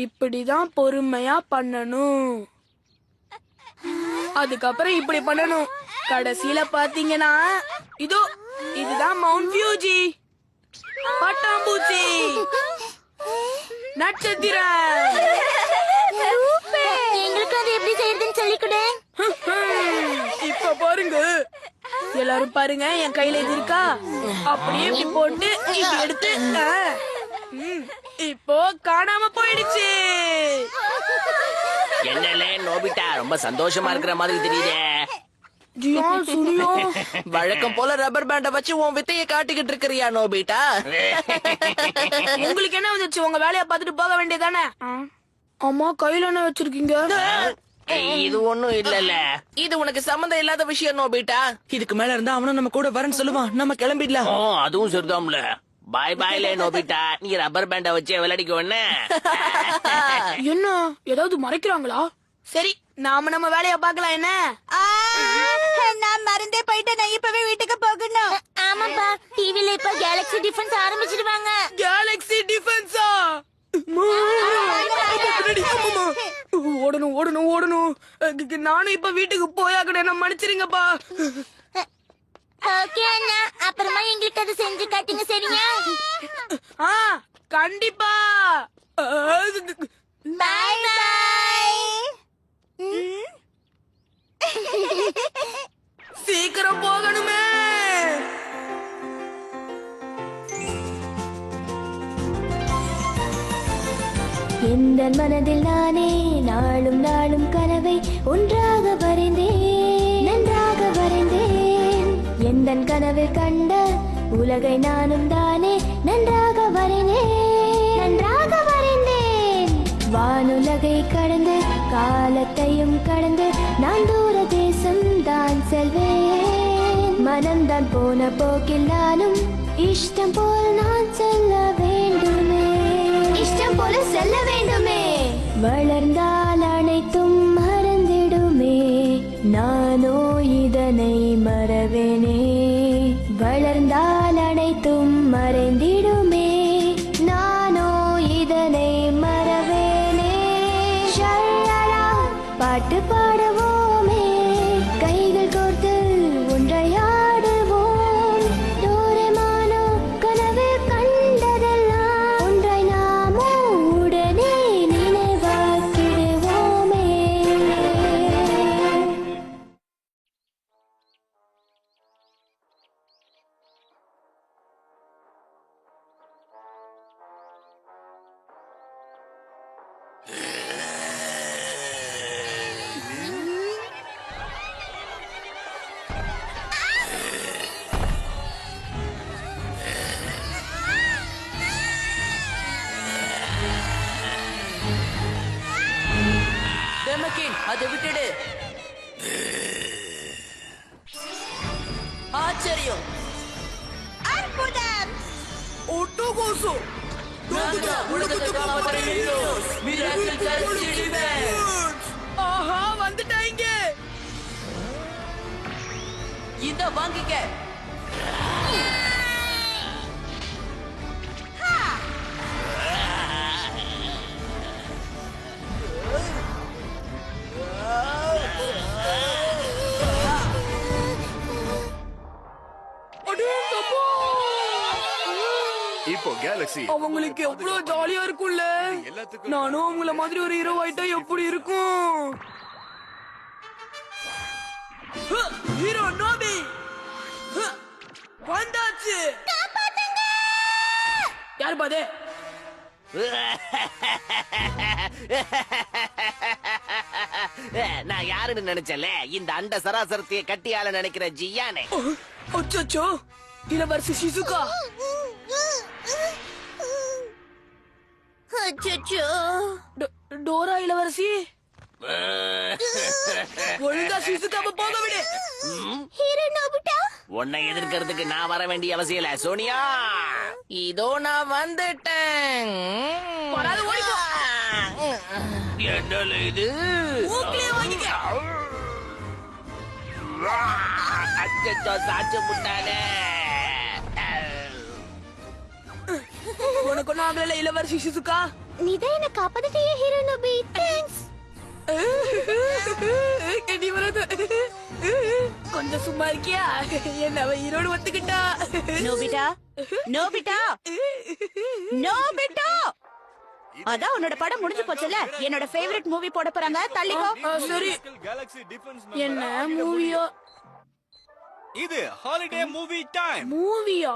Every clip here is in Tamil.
இப்படிதான் பொறுமையா பண்ணணும். அதுக்கப்புறம் இப்படி பண்ணணும். கடைசியில பாத்தீங்கன்னா இதோ இதுதான் மவுண்ட் ஃபியூஜி. பட்டாம்பூச்சி, நட்சத்திரம். எங்களுக்கு அது எப்படி செய்யறதுன்னு சொல்லிக்கொடு. இப்ப பாருங்க, எல்லாரும் பாருங்க, என் கையில இது இருக்கா, அப்படியே இப்படி போட்டு இப்படி எடுத்து இப்போ காணாம போயிடுச்சு. என்னலே நோபிட்டா, ரொம்ப சந்தோஷமா இருக்கிற மாதிரி தெரியுதே. வழக்கம் போல ரப்பர் பேண்ட வச்சு உன் வித்தைய காட்டிக்கிட்டு இருக்கிறியா நோபிட்டா? உங்களுக்கு என்ன வந்துச்சு? உங்க வேலைய பார்த்துட்டு போக வேண்டியதானே. அம்மா கையில என்ன வச்சிருக்கீங்க? இது ஒண்ணும் இல்லல. இது உனக்கு சம்மந்தம் இல்லாத விஷயம் நோபிட்டா. இதுக்கு மேல இருந்தா அவனும் நம்ம கூட வரேன்னு சொல்லுவான். நம்ம கிளம்பிடலாம். அதுவும் சரிதாம்ல. பாய் பாய்ல நோபிட்டா, நீ ரப்பர் பேண்ட வச்சு விளையாடிக்கோ. என்ன ஏதாவது மறைக்கிறாங்களா? சரி, நாம நம்ம வேலைய பார்க்கலாம். என்ன? நான் மறந்தே போயிட்டேன். நான் இப்பவே வீட்டுக்கு போகணும். ஆமாப்பா, டிவில இப்ப கேலக்ஸி டிஃபென்ஸ் ஆரம்பிச்சிடுவாங்க. கேலக்ஸி டிஃபென்ஸா? ஓடணும் ஓடணும் ஓடணும். நானும் இப்ப வீட்டுக்கு போயாக்கணும். என்ன மன்னிச்சிருங்கப்பா. ஓகே அண்ணா, அப்புறமா எங்களுக்கு அது செஞ்சு காட்டுங்க, சரியா? கண்டிப்பா. பாய் பாய். சீக்கிரம் போகணுமே. எந்த மனதில் நானே நாளும் நாளும் கனவை ஒன்றாக வரைந்தேன், நன்றாக வரைந்தேன். எந்த கனவில் கண்ட உலகை நானும் தானே நன்றாக வரைந்தேன், நன்றாக வரைந்தேன். வானுலகை கடந்து காலத்தையும் கடந்து நான் தூர தேசம் தான் செல்வேன். மனம்தான் போன போக்கில் நானும் இஷ்டம் போல் நான் செல்ல வேண்டுமே, இஷ்டம் போல செல்ல வேண்டுமே. வளர்ந்தால் அனைத்தும் மறந்திடுமே, நானோ இதனை மறவேனே. வளர்ந்தால் அனைத்தும் மறைந்திடுமே, நானோ இதனை மறவேனே. ஷல்லலா, பாட்டு பாடுவோமே, கைகள் கோர்த்து ஒன்றையாடுவோம். டோரேமானோ கனவில் கண்டதெல்லாம் ஒன்றாய் நாமோ உடனே நினைவாக்கிடுவோமே. அதை விட்டுடு. ஆச்சரியம், அற்புதம். ஒட்டுகோசு. ஆஹா, வந்துட்டாங்க. இத வாங்கிக்க. இப்போ கேலக்ஸி அவங்களுக்கு எவ்வளவு ஜாலியா இருக்கும்ல. நானும் அவங்கள மாதிரி ஒரு ஹீரோ ஆயிட்டா எப்படி இருக்கும்? ஹீரோ நோபி வந்தாச்சு. யாரு பாதே? நான் யாருன்னு நினைச்சல, இந்த அண்ட சராசரத்தைய கட்டியால நினைக்கிற ஜியானே. அச்சோ, இளவரசி ஷிசுகா. அச்சச்சோ. டோரா இளவரசி, ஒழுங்கா ஷிசுகாவை போக விடு. ஹீரோ நோபிட்டா, உன்னை எதிர்க்கிறதுக்கு நான் வர வேண்டிய அவசியம் இல்ல சோனியா. இதோ நான் வந்துட்டேன். வராது, ஓடிப்போ. என்னல இது? மூக்கிலே வாங்கிக்க. அச்சச்சோ, சாச்சு முட்டானே. உனக்கு ஒன்னும் ஆகல இளவரசி ஷிசுகா? நீதான் என்ன காப்பாத்திட்டியே ஹீரோ நோபி. தேங்க்ஸ். நீ வராத. கொஞ்சம் சும்மா இருக்கியா? என்ன அவ ஈரோடு ஒத்துக்கிட்டா. நோபிட்டா நோபிட்டா நோபிட்டா, அதான் உன்னோட படம் முடிஞ்சு போச்சுல. என்னோட ஃபேவரட் மூவி போட போறாங்க, தள்ளிக்கோ. சரி, Galaxy Defense என்ன மூவியோ? இது ஹாலிடே மூவி டைம். மூவியா?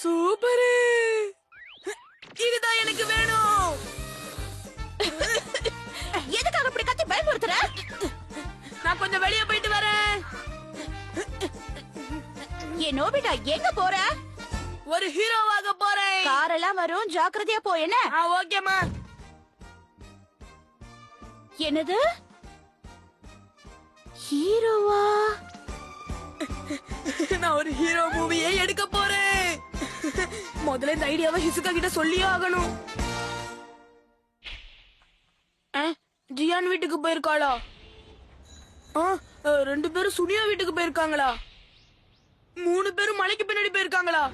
சூப்பர், இதுதான் எனக்கு வேணும். எதுக்காக இப்படி கத்தி பயமுறுத்துற? நான் கொஞ்சம் வெளியே போயிட்டு வரேன். ஏ நோபிட்டா, எங்க போற? ஒரு ஹீரோவாக போறேன். காரெல்லாம் வரும், ஜாக்கிரதையா போ. என்ன? ஓகேமா. என்னது ஹீரோவா? நான் ஒரு ஹீரோ மூவியே எடுக்க போறேன். முதல்ல இந்த ஐடியாவை ஹிசுகா கிட்ட சொல்லியே ஆகணும். ஜியான் வீட்டுக்கு போயிருக்காளா? ரெண்டு பேரும் சுனியா வீட்டுக்கு போயிருக்காங்களா? 3 பேரும் மலைக்கு பின்னாடி போயிருக்காங்களா?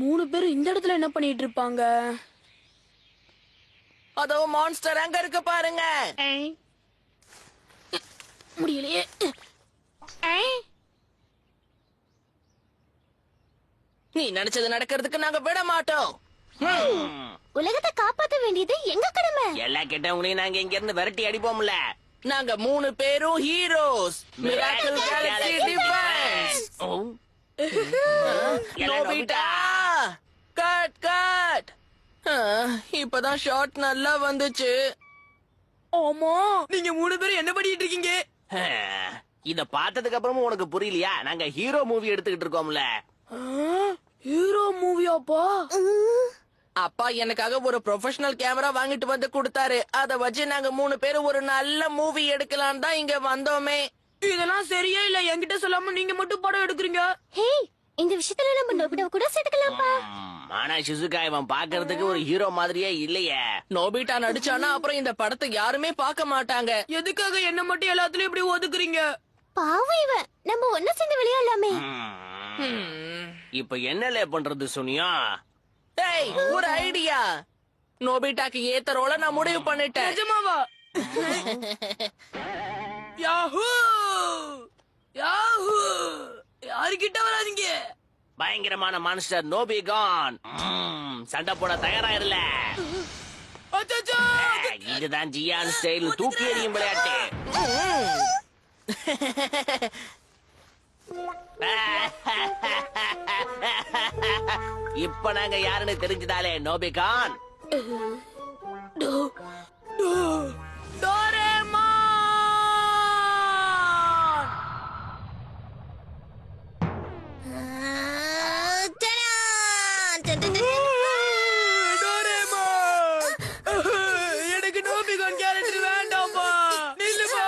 மூணு பேரும் இந்த இடத்துல என்ன பண்ணிட்டு இருப்பாங்க? அதோ மான்ஸ்டர் அங்க இருக்கு பாருங்க. முடியலையே. நீ நினைச்சது நடக்கிறதுக்கு நாங்க விட மாட்டோம். உலகத்தை காப்பாத்த வேண்டியது எங்க கடமை. எல்லா கெட்டவங்களையும் நாங்க இங்க இருந்து விரட்டி அடிப்போம்ல. நாங்க 3 பேரும் heroes. Miracle Galaxy defence. Nobita, cut cut. இப்பதான் ஷாட் நல்லா வந்துச்சு. ஆமா, நீங்க 3 பேரும் என்ன பண்ணிட்டு இருக்கீங்க? இத பார்த்ததுக்கு அப்புறமும் உனக்கு புரியலையா? நாங்க ஹீரோ மூவி எடுத்துக்கிட்டு இருக்கோம்ல. ஹீரோ மூவியாப்பா? அப்பா எனக்காக ஒரு ப்ரொஃபஷனல் கேமரா வாங்கிட்டு வந்து கொடுத்தாரு. அத வச்சு நாங்க 3 பேரும் ஒரு நல்ல மூவி எடுக்கலாம் தான் இங்க வந்தோமே. இதெல்லாம் சரியா இல்ல? என்கிட்ட சொல்லாம நீங்க மட்டும் படம் எடுக்கிறீங்க. ஹே, இந்த விஷயத்துல நம்ம நோபிட்டாவை கூட சேர்த்துக்கலாம்ப்பா. ஆனா ஷிசுகா இவன் பாக்குறதுக்கு ஒரு ஹீரோ மாதிரியே இல்லையே. நோபிட்டா நடிச்சானா அப்புறம் இந்த படத்தை யாருமே பார்க்க மாட்டாங்க. எதுக்காக என்ன மட்டும் எல்லாத்துலயும் இப்படி ஒதுக்குறீங்க? பாவம் இவன். நம்ம ஒண்ணு சேர்ந்து விளையாடலாமே. இப்ப என்னல பண்றது சுனியா? டேய், ஒரு ஐடியா. நோபிட்டாக்கு ஏத்த ரோல நான் முடிவு பண்ணிட்டேன். நிஜமாவா? யாஹூ யாஹூ, யாருக்கிட்ட வராதீங்க. பயங்கரமான மான்ஸ்டர் நோபிகான். சண்டை போட தயாரா இல்ல. அச்சச்சோ! இதுதான் ஜியான் ஸ்டைல் தூக்கி எறியும் விளையாட்டு. இப்ப நாங்க யாருன்னு தெரிஞ்சுதாலே நோபிகான். டோரேமான்! டோரேமான்! எனக்கு நோபிகான் கேரக்டர் வேண்டாம்ப்பா. நில்லுப்பா.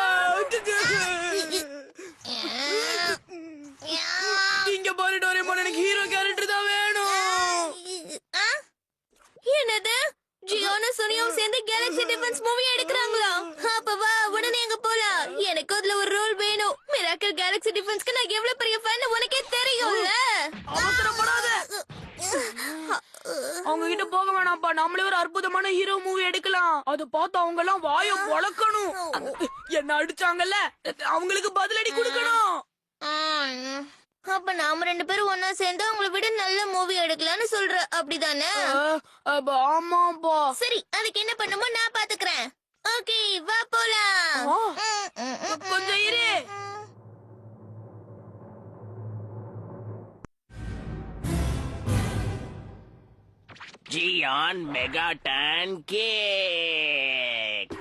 இங்க பாரு டோரேமான், எனக்கு ஹீரோ கேரக்டர் தான் வேணும். என்னது? ஜியோனும் சுனியும் சேர்ந்து கேலக்ஸி டிஃபென்ஸ் மூவி எடுக்கறாங்களா? அப்ப வா, உடனே அங்க போலாம். எனக்கு அதுல ஒரு ரோல் வேணும். மிராக்கிள் கேலக்ஸி டிஃபென்ஸ்க்கு நான் எவ்வளவு பெரிய ஃபேன் உனக்கே தெரியும்ல. அவசரப்படாத. அவங்க கிட்ட போக வேணாம்ப்பா. நம்மளே ஒரு அற்புதமான ஹீரோ மூவி எடுக்கலாம். அது பார்த்து அவங்க எல்லாம் வாய பொளக்கணும். என்ன அடிச்சாங்கல்ல, அவங்களுக்கு பதிலடி கொடுக்கணும். அப்ப நாம 2 பேரும் ஒன்னா சேர்ந்து அவங்கள விட நல்ல மூவி எடுக்கலாம்னு சொல்ற, அப்படிதானே? ஆமாப்பா. சரி, அதுக்கு என்ன பண்ணுமோ நான் பாத்துக்கிறேன். ஓகே, வா போலாம். கொஞ்சம் இரு. Ziyan megaton cake.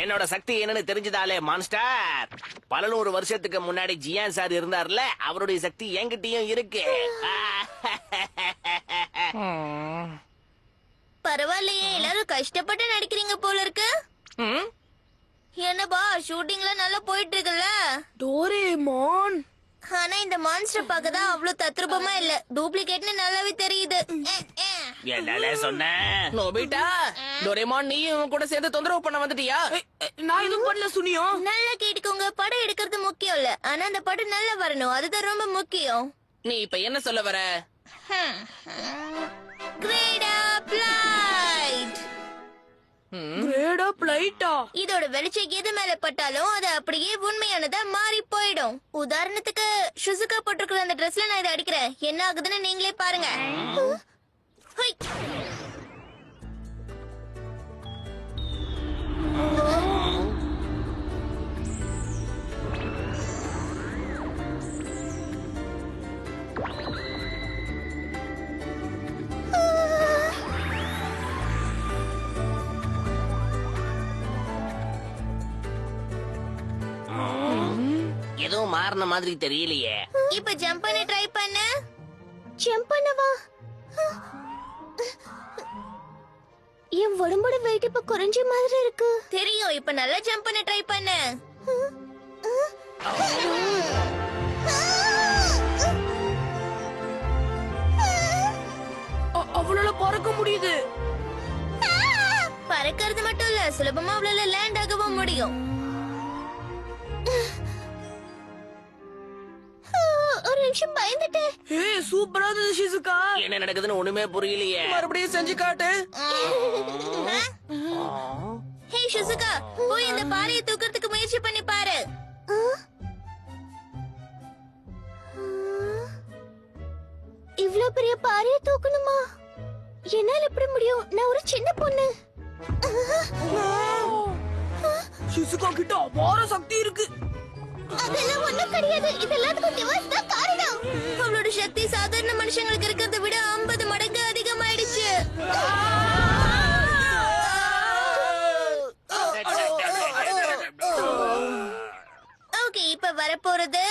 என்னோட சக்தி என்னன்னு தெரிஞ்சதாலே மான்ஸ்டர். பல 100 வருஷத்துக்கு முன்னாடி ஜியான் சார் இருந்தார்ல, அவருடைய சக்தி என்கிட்டயும் இருக்கு. பரவாயில்லையே, எல்லாரும் கஷ்டப்பட்டு நடிக்கிறீங்க போல இருக்கு. என்னப்பா, ஷூட்டிங்ல நல்லா போயிட்டு இருக்குல்ல? டோரேமான், ஆனா இந்த மான்ஸ்டர் பார்க்கதான் அவ்வளவு தத்ரூபமா இல்ல. டூப்ளிகேட்னு நல்லாவே தெரியுது. என்னல சொன்ன? நோபிட்டா, டோரேமான் நீ இவன் கூட சேர்ந்து தொந்தரவு பண்ண வந்துட்டியா? நான் எதுவும் பண்ணல சுனியம். நல்லா கேட்டுக்கோங்க, படம் எடுக்கிறது முக்கியம் இல்ல, ஆனா அந்த படம் நல்லா வரணும், அதுதான் ரொம்ப முக்கியம். நீ இப்ப என்ன சொல்ல வர? கிரேட் அப் லைட். கிரேட் அப் லைட்டா? இதோட வெளிச்சம் எது மேல பட்டாலும் அது அப்படியே உண்மையானதா மாறி போயிடும். உதாரணத்துக்கு ஷுசுகா போட்டிருக்கிற அந்த ட்ரெஸ்ல நான் இதை அடிக்கிறேன், என்ன ஆகுதுன்னு நீங்களே பாருங்க. ஹை. எதுவும் மாறின மாதிரி தெரியலையே. இப்ப ஜம்ப் பண்ண ட்ரை பண்ண. ஜம்ப் பண்ணவா? என் உடம்போட வெயிட் இப்ப குறைஞ்ச மாதிரி இருக்கு. தெரியும், இப்ப நல்லா ஜம்ப் பண்ண ட்ரை பண்ண. அவளால பறக்க முடியுது. பறக்கிறது மட்டும் இல்ல, சுலபமா அவளால லேண்ட் ஆகவும் முடியும். ஒரு நிமிஷம் பயந்துட்டேன். ஏய் சூப்பரா இருந்தது ஷிசுகா. என்ன நடக்குதுன்னு ஒண்ணுமே புரியலையே. மறுபடியும் செஞ்சு காட்டு. ஹே ஷிசுகா, போய் இந்த பாறையை தூக்கிறதுக்கு முயற்சி பண்ணி பாரு. இவ்ளோ பெரிய பாறையை தூக்கணுமா? என்னால எப்படி முடியும்? நான் ஒரு சின்ன பொண்ணு. ஷிசுகா கிட்ட அபார சக்தி இருக்கு. அதெல்லாம் ஒண்ணும் கிடையாது, இதெல்லாம் டிவைஸ் தான் காரணம். அவளோட சக்தி சாதாரண மனுஷங்களுக்கு இருக்கிறத விட 50 மடங்கு அதிகமாயிடுச்சு. ஓகே, இப்ப வரப்போறது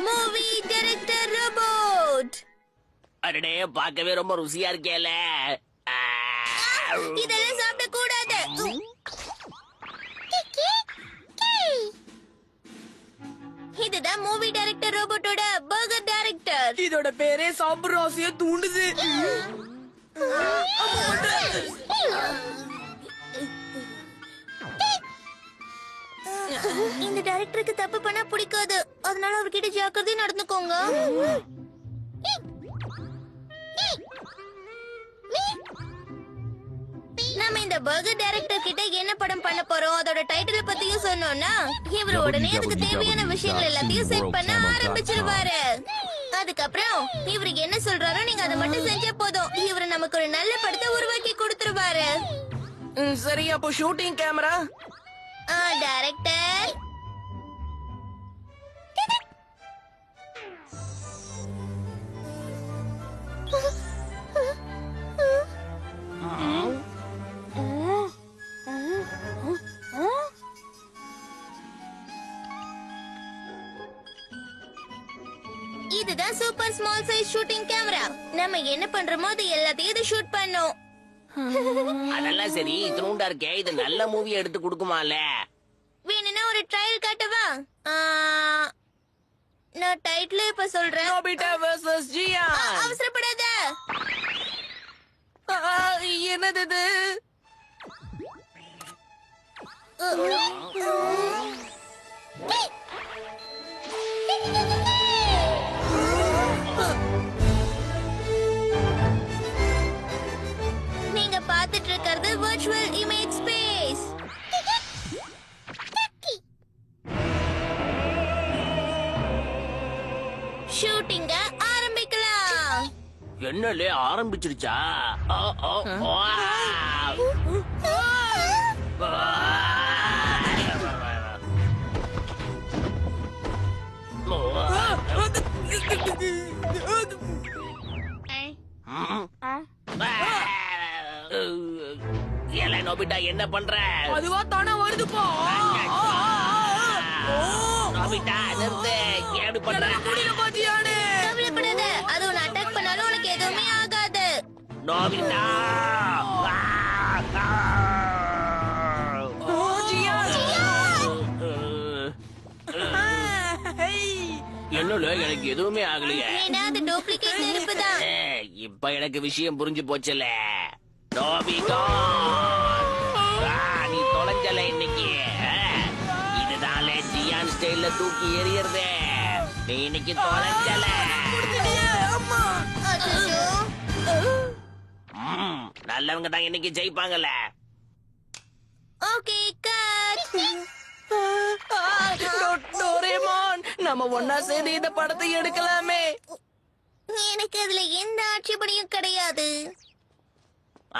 மூவி டைரக்டர் ரோபோட். அடடே, பார்க்கவே ரொம்ப ருசியா இருக்கேல. இதெல்லாம் சாப்பிட கூடாது. இதுதான் மூவி டைரக்டர் ரோபோட்டோட பர்கர் டைரக்டர். இதோட பேரே சாப்பிடுற ஆசைய தூண்டுது. இந்த டைரக்டருக்கு தப்பு பண்ணா பிடிக்காது, அதனால அவர்கிட்ட ஜாக்கிரதையா நடந்துக்கோங்க. நாம இந்த பர்கர் டைரக்டர் கிட்ட என்ன படம் பண்ண போறோம், அதோட டைட்டில் பத்தியும் சொன்னோம்னா இவர் உடனே அதுக்கு தேவையான விஷயங்கள் எல்லாத்தையும் செட் பண்ண ஆரம்பிச்சிருவாரு. அதுக்கப்புறம் இவரு என்ன சொல்றாரோ நீங்க அதை மட்டும் செஞ்சா போதும், இவரு நமக்கு ஒரு நல்ல படத்தை உருவாக்கி கொடுத்துருவாரு. சரி, அப்போ ஷூட்டிங் கேமரா. டைரக்டர், இதுதான் super small size shooting camera. நம்ம என்ன பண்றோமோ அது எல்லாத்தையும் இது ஷூட் பண்ணும். அதெல்லாம் சரி, இத்தினூண்டா இருக்கே, இது நல்ல மூவி எடுத்து கொடுக்குமால? வேணும்னா ஒரு ட்ரையல் காட்டவா? நான் டைட்டில் இப்ப சொல்றேன். Nobita versus Gian. அவசரப்படாத. என்னது இது? நீங்க பார்த்துட்டு இருக்கிறது வர்ச்சுவல் இமேஜ் ஸ்பேஸ். ஷூட்டிங்க ஆரம்பிக்கலாம். என்னலே ஆரம்பிச்சிருச்சா? நோபிட்டா என்ன பண்ற? அதுவா தானே வருதுப்பா. நோபிட்டா நிறுத்து, எப்படி பண்ற? முடியல பாத்தியானே. கவலைப்படாத, அது உன்னை அட்டாக் பண்ணாலும் உனக்கு எதுவுமே ஆகாது. நோபிட்டா என்னல எனக்கு எதுவுமே ஆகலையே. ஏன்னா அது டூப்ளிகேட் நெருப்பு தான். இப்ப இப்ப எனக்கு விஷயம் புரிஞ்சு போச்சுல. நோபிகோ, நீ தொலைஞ்சல இன்னைக்கு. இதுதான் ஜியான் ஸ்டைல்ல தூக்கி எறியறது. நீ இன்னைக்கு தொலைஞ்சல. அச்சச்சோ. நல்லவங்க தான் இன்னைக்கு ஜெயிப்பாங்கல்ல. Okay cut. டோரேமான், நம்ம ஒன்னா சேர்ந்து இந்த படத்தை எடுக்கலாமே. எனக்கு அதுல எந்த ஆட்சேபனையும் கிடையாது.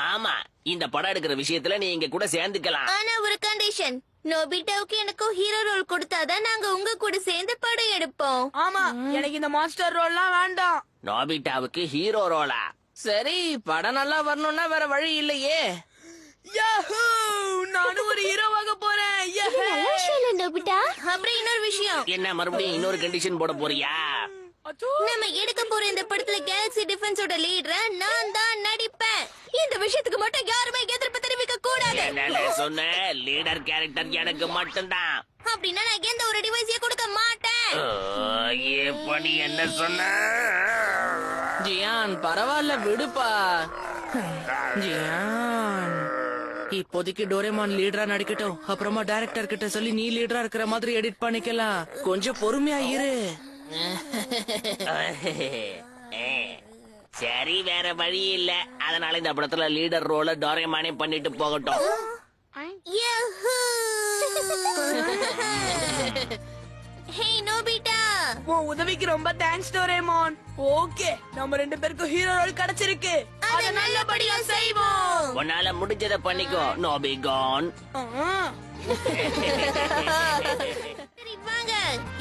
ஆமா, இந்த படம் எடுக்கிற விஷயத்துல நீ இங்க கூட சேர்ந்துக்கலாம். ஆனா ஒரு கண்டிஷன், நோபிட்டாவுக்கு எனக்கும் ஹீரோ ரோல் கொடுத்தாதான் நாங்க உங்க கூட சேர்ந்து படம் எடுப்போம். ஆமா, எனக்கு இந்த மாஸ்டர் ரோல்லாம் வேண்டாம். நோபிட்டாவுக்கு ஹீரோ ரோலா? சரி, படம் நல்லா வரணும்னா வேற வழி இல்லையே. யாஹூ! நானும் ஒரு ஹீரோவாக போறேன். யஹே! நோபிட்டா, அப்புறம் இன்னொரு விஷயம், என்ன மறுபடியும் இன்னொரு கண்டிஷன் போட போறியா? அச்சோ! நம்ம எடுக்க போற இந்த படத்துல கேலக்ஸி டிஃபென்ஸோட லீடரா நான் தான் நடிப்பேன். இந்த விஷயத்துக்கு மட்டும் யாருமே எதிர்ப்பு தெரிவிக்க கூடாது. என்னடா சொன்ன? லீடர் கேரக்டர் எனக்கு மட்டும்தான். அப்படின்னா நான் எந்த ஒரு டிவைஸையும் கொடுக்க மாட்டேன். இப்ப நீ என்ன சொன்ன? ஜியான், பரவாயில்ல விடுப்பா. ஜியான், இப்போதைக்கு டோரேமான் லீடரா நடிக்கட்டும். அப்புறமா டைரக்டர் கிட்ட சொல்லி நீ லீடரா இருக்கிற மாதிரி எடிட் பண்ணிக்கலாம். கொஞ்சம் பொறுமையா இரு. சரி, வேற வழி இல்ல. அதனால இந்த படத்துல லீடர் ரோல டோரேமானே பண்ணிட்டு போகட்டும். யஹூ! ஹே நோபிட்டா, உன் உதவிக்கு ரொம்ப தேங்க்ஸ் டோரேமான். ஓகே, நம்ம ரெண்டு பேருக்கும் ஹீரோ ரோல் கிடைச்சிருக்கு. அத நல்லபடியா செய்வோம். உன்னால முடிஞ்சதை பண்ணிக்கோ நோபிகான். சரி வாங்க,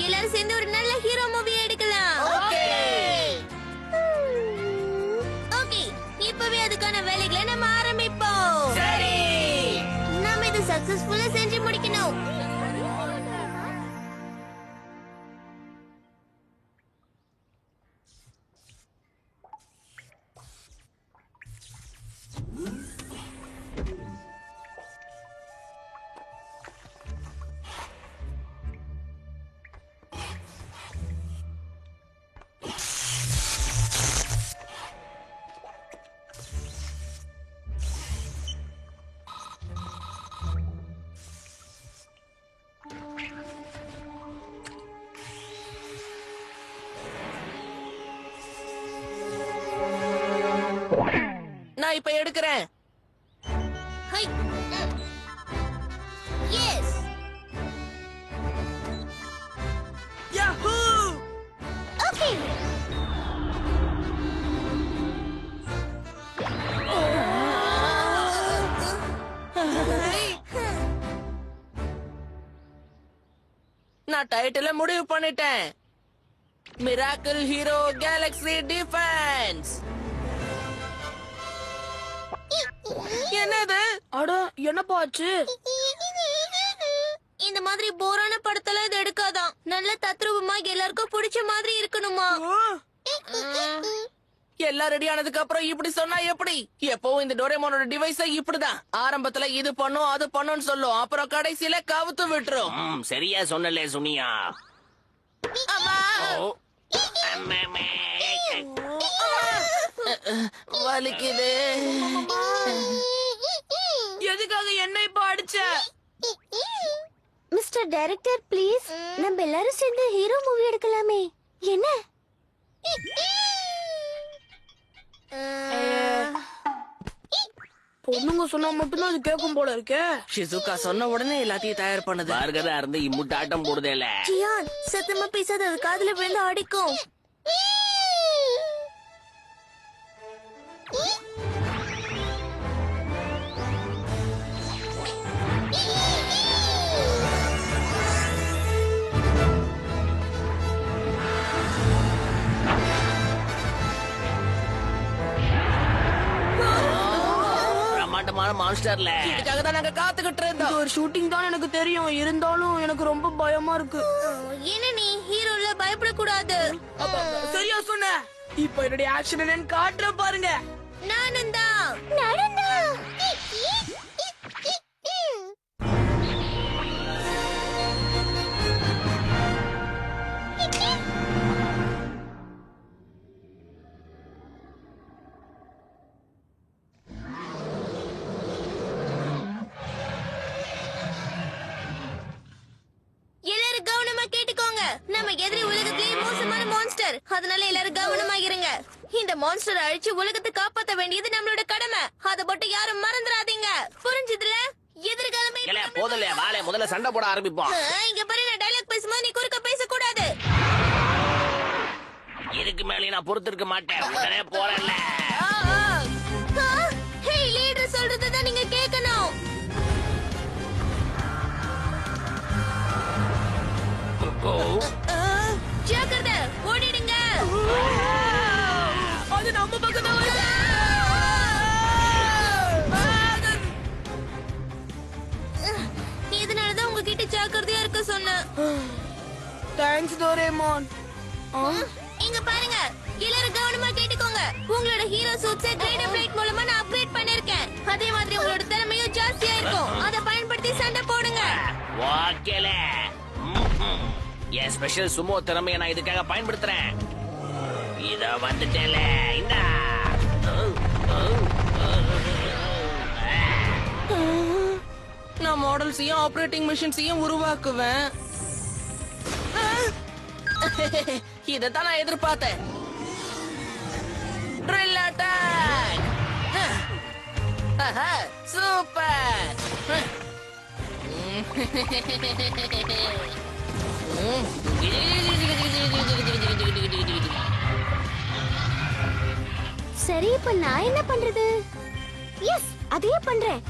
எல்லாரும் சேர்ந்து ஒரு நல்ல ஹீரோ மூவி எடுக்கலாம். ஓகே, இப்பவே அதுக்கான வேலைகளை நம்ம ஆரம்பிப்போம். சரி. நாம இது சக்சஸ்ஃபுல்லா செஞ்சு முடிக்கணும். நான் இப்ப எடுக்கிறேன். ஹை. எஸ். யாஹூ! ஓகே. நான் டைட்டில முடிவு பண்ணிட்டேன். Miracle hero Galaxy defence. என்னது? அட, என்னப்பா ஆச்சு? இந்த மாதிரி போரான படத்துல இது எடுக்காதான். நல்ல தத்ரூபமா எல்லாருக்கும் பிடிச்ச மாதிரி இருக்கணுமா? எல்லாம் ரெடி ஆனதுக்கு அப்புறம் இப்படி சொன்னா எப்படி? எப்பவும் இந்த டோரேமானோட டிவைஸ இப்படிதான். ஆரம்பத்துல இது பண்ணும் அது பண்ணும்னு சொல்லும், அப்புறம் கடைசியில கவுத்து விட்டுரும். சரியா சொன்னலே சுனியா. அம்மா! ஓ. அம்மாமே. வலிக்குது. எதுக்காக என்ன இப்ப அடிச்ச? மிஸ்டர் டைரக்டர் ப்ளீஸ், நம்ம எல்லாரும் சேர்ந்து ஹீரோ மூவி எடுக்கலாமே. என்ன? பொண்ணுங்க சொன்னா மட்டும்தான் அது கேட்கும் போல இருக்கே. ஷிசுகா சொன்ன உடனே எல்லாத்தையும் தயார் பண்ணுது. பார்கரா இருந்து இம்முட்டு ஆட்டம் போடுதேல. ஜியான், சத்தமா பேசாத, அது காதுல விழுந்து அடிக்கும். பிரம்மாண்டமான மான்ஸ்டர்ல. இதுக்காக தான் நாங்க காத்துக்கிட்டு இது இருந்தோம். ஒரு ஷூட்டிங் தான் எனக்கு தெரியும். இருந்தாலும் எனக்கு ரொம்ப பயமா இருக்கு. என்ன நீ ஹீரோல பயப்படக்கூடாது. சரியா சொன்ன. இப்ப என்னுடைய ஆக்ஷன் என்னன்னு காட்டுற பாருங்க. நானும் தான். நம்ம எதிரி உலகத்திலேயே மோசமான மான்ஸ்டர். அதனால எல்லாரும் கவனமா இருங்க. இந்த மான்ஸ்டர் அழிச்சு உலகத்தை காப்பாத்த வேண்டியது நம்மளோட கடமை. அத மட்டும் யாரும் மறந்துடாதீங்க. புரிஞ்சுதுல? எதிர்காலமே இல்ல போதல வாளே முதல்ல சண்டை போட ஆரம்பிப்போம். இங்க பாரு, நான் டயலாக் பேசும்போது நீ குறுக்க பேசக்கூடாது. இதுக்கு மேலே நான் பொறுத்திருக்க மாட்டேன். உடனே போறேன்ல. ஹே, லீடர் சொல்றதை நீங்க கேட்கணும். ஜாக்கிரதை, ஓடிடுங்க. அது நம்ம பக்கம் தான் வருது. இதனாலதான் உங்ககிட்ட ஜாக்கிரதையா இருக்க சொன்னேன். Thanks Doraemon. இங்க பாருங்க, எல்லாரும் கவனமா கேட்டுக்கோங்க. உங்களோட ஹீரோ சூட்ஸை கிரேட் அப்டேட் மூலமா நான் அப்கிரேட் பண்ணிருக்கேன். அதே மாதிரி உங்களோட திறமையும் ஜாஸ்தியா இருக்கும். அதை பயன்படுத்தி சண்டை போடுங்க. ஓகேல. என் ஸ்பெஷல் சுமோ திறமையை நான் இதுக்காக பயன்படுத்துறேன். இத வந்துட்டேல. இந்தா. நான் மாடல்ஸையும் ஆபரேட்டிங் மிஷின்ஸையும் உருவாக்குவேன். இதத்தான் நான் எதிர்பார்த்தேன். Drill attack. சூப்பர். சரி, இப்ப நான் என்ன பண்றது? எஸ், அதே பண்றேன்.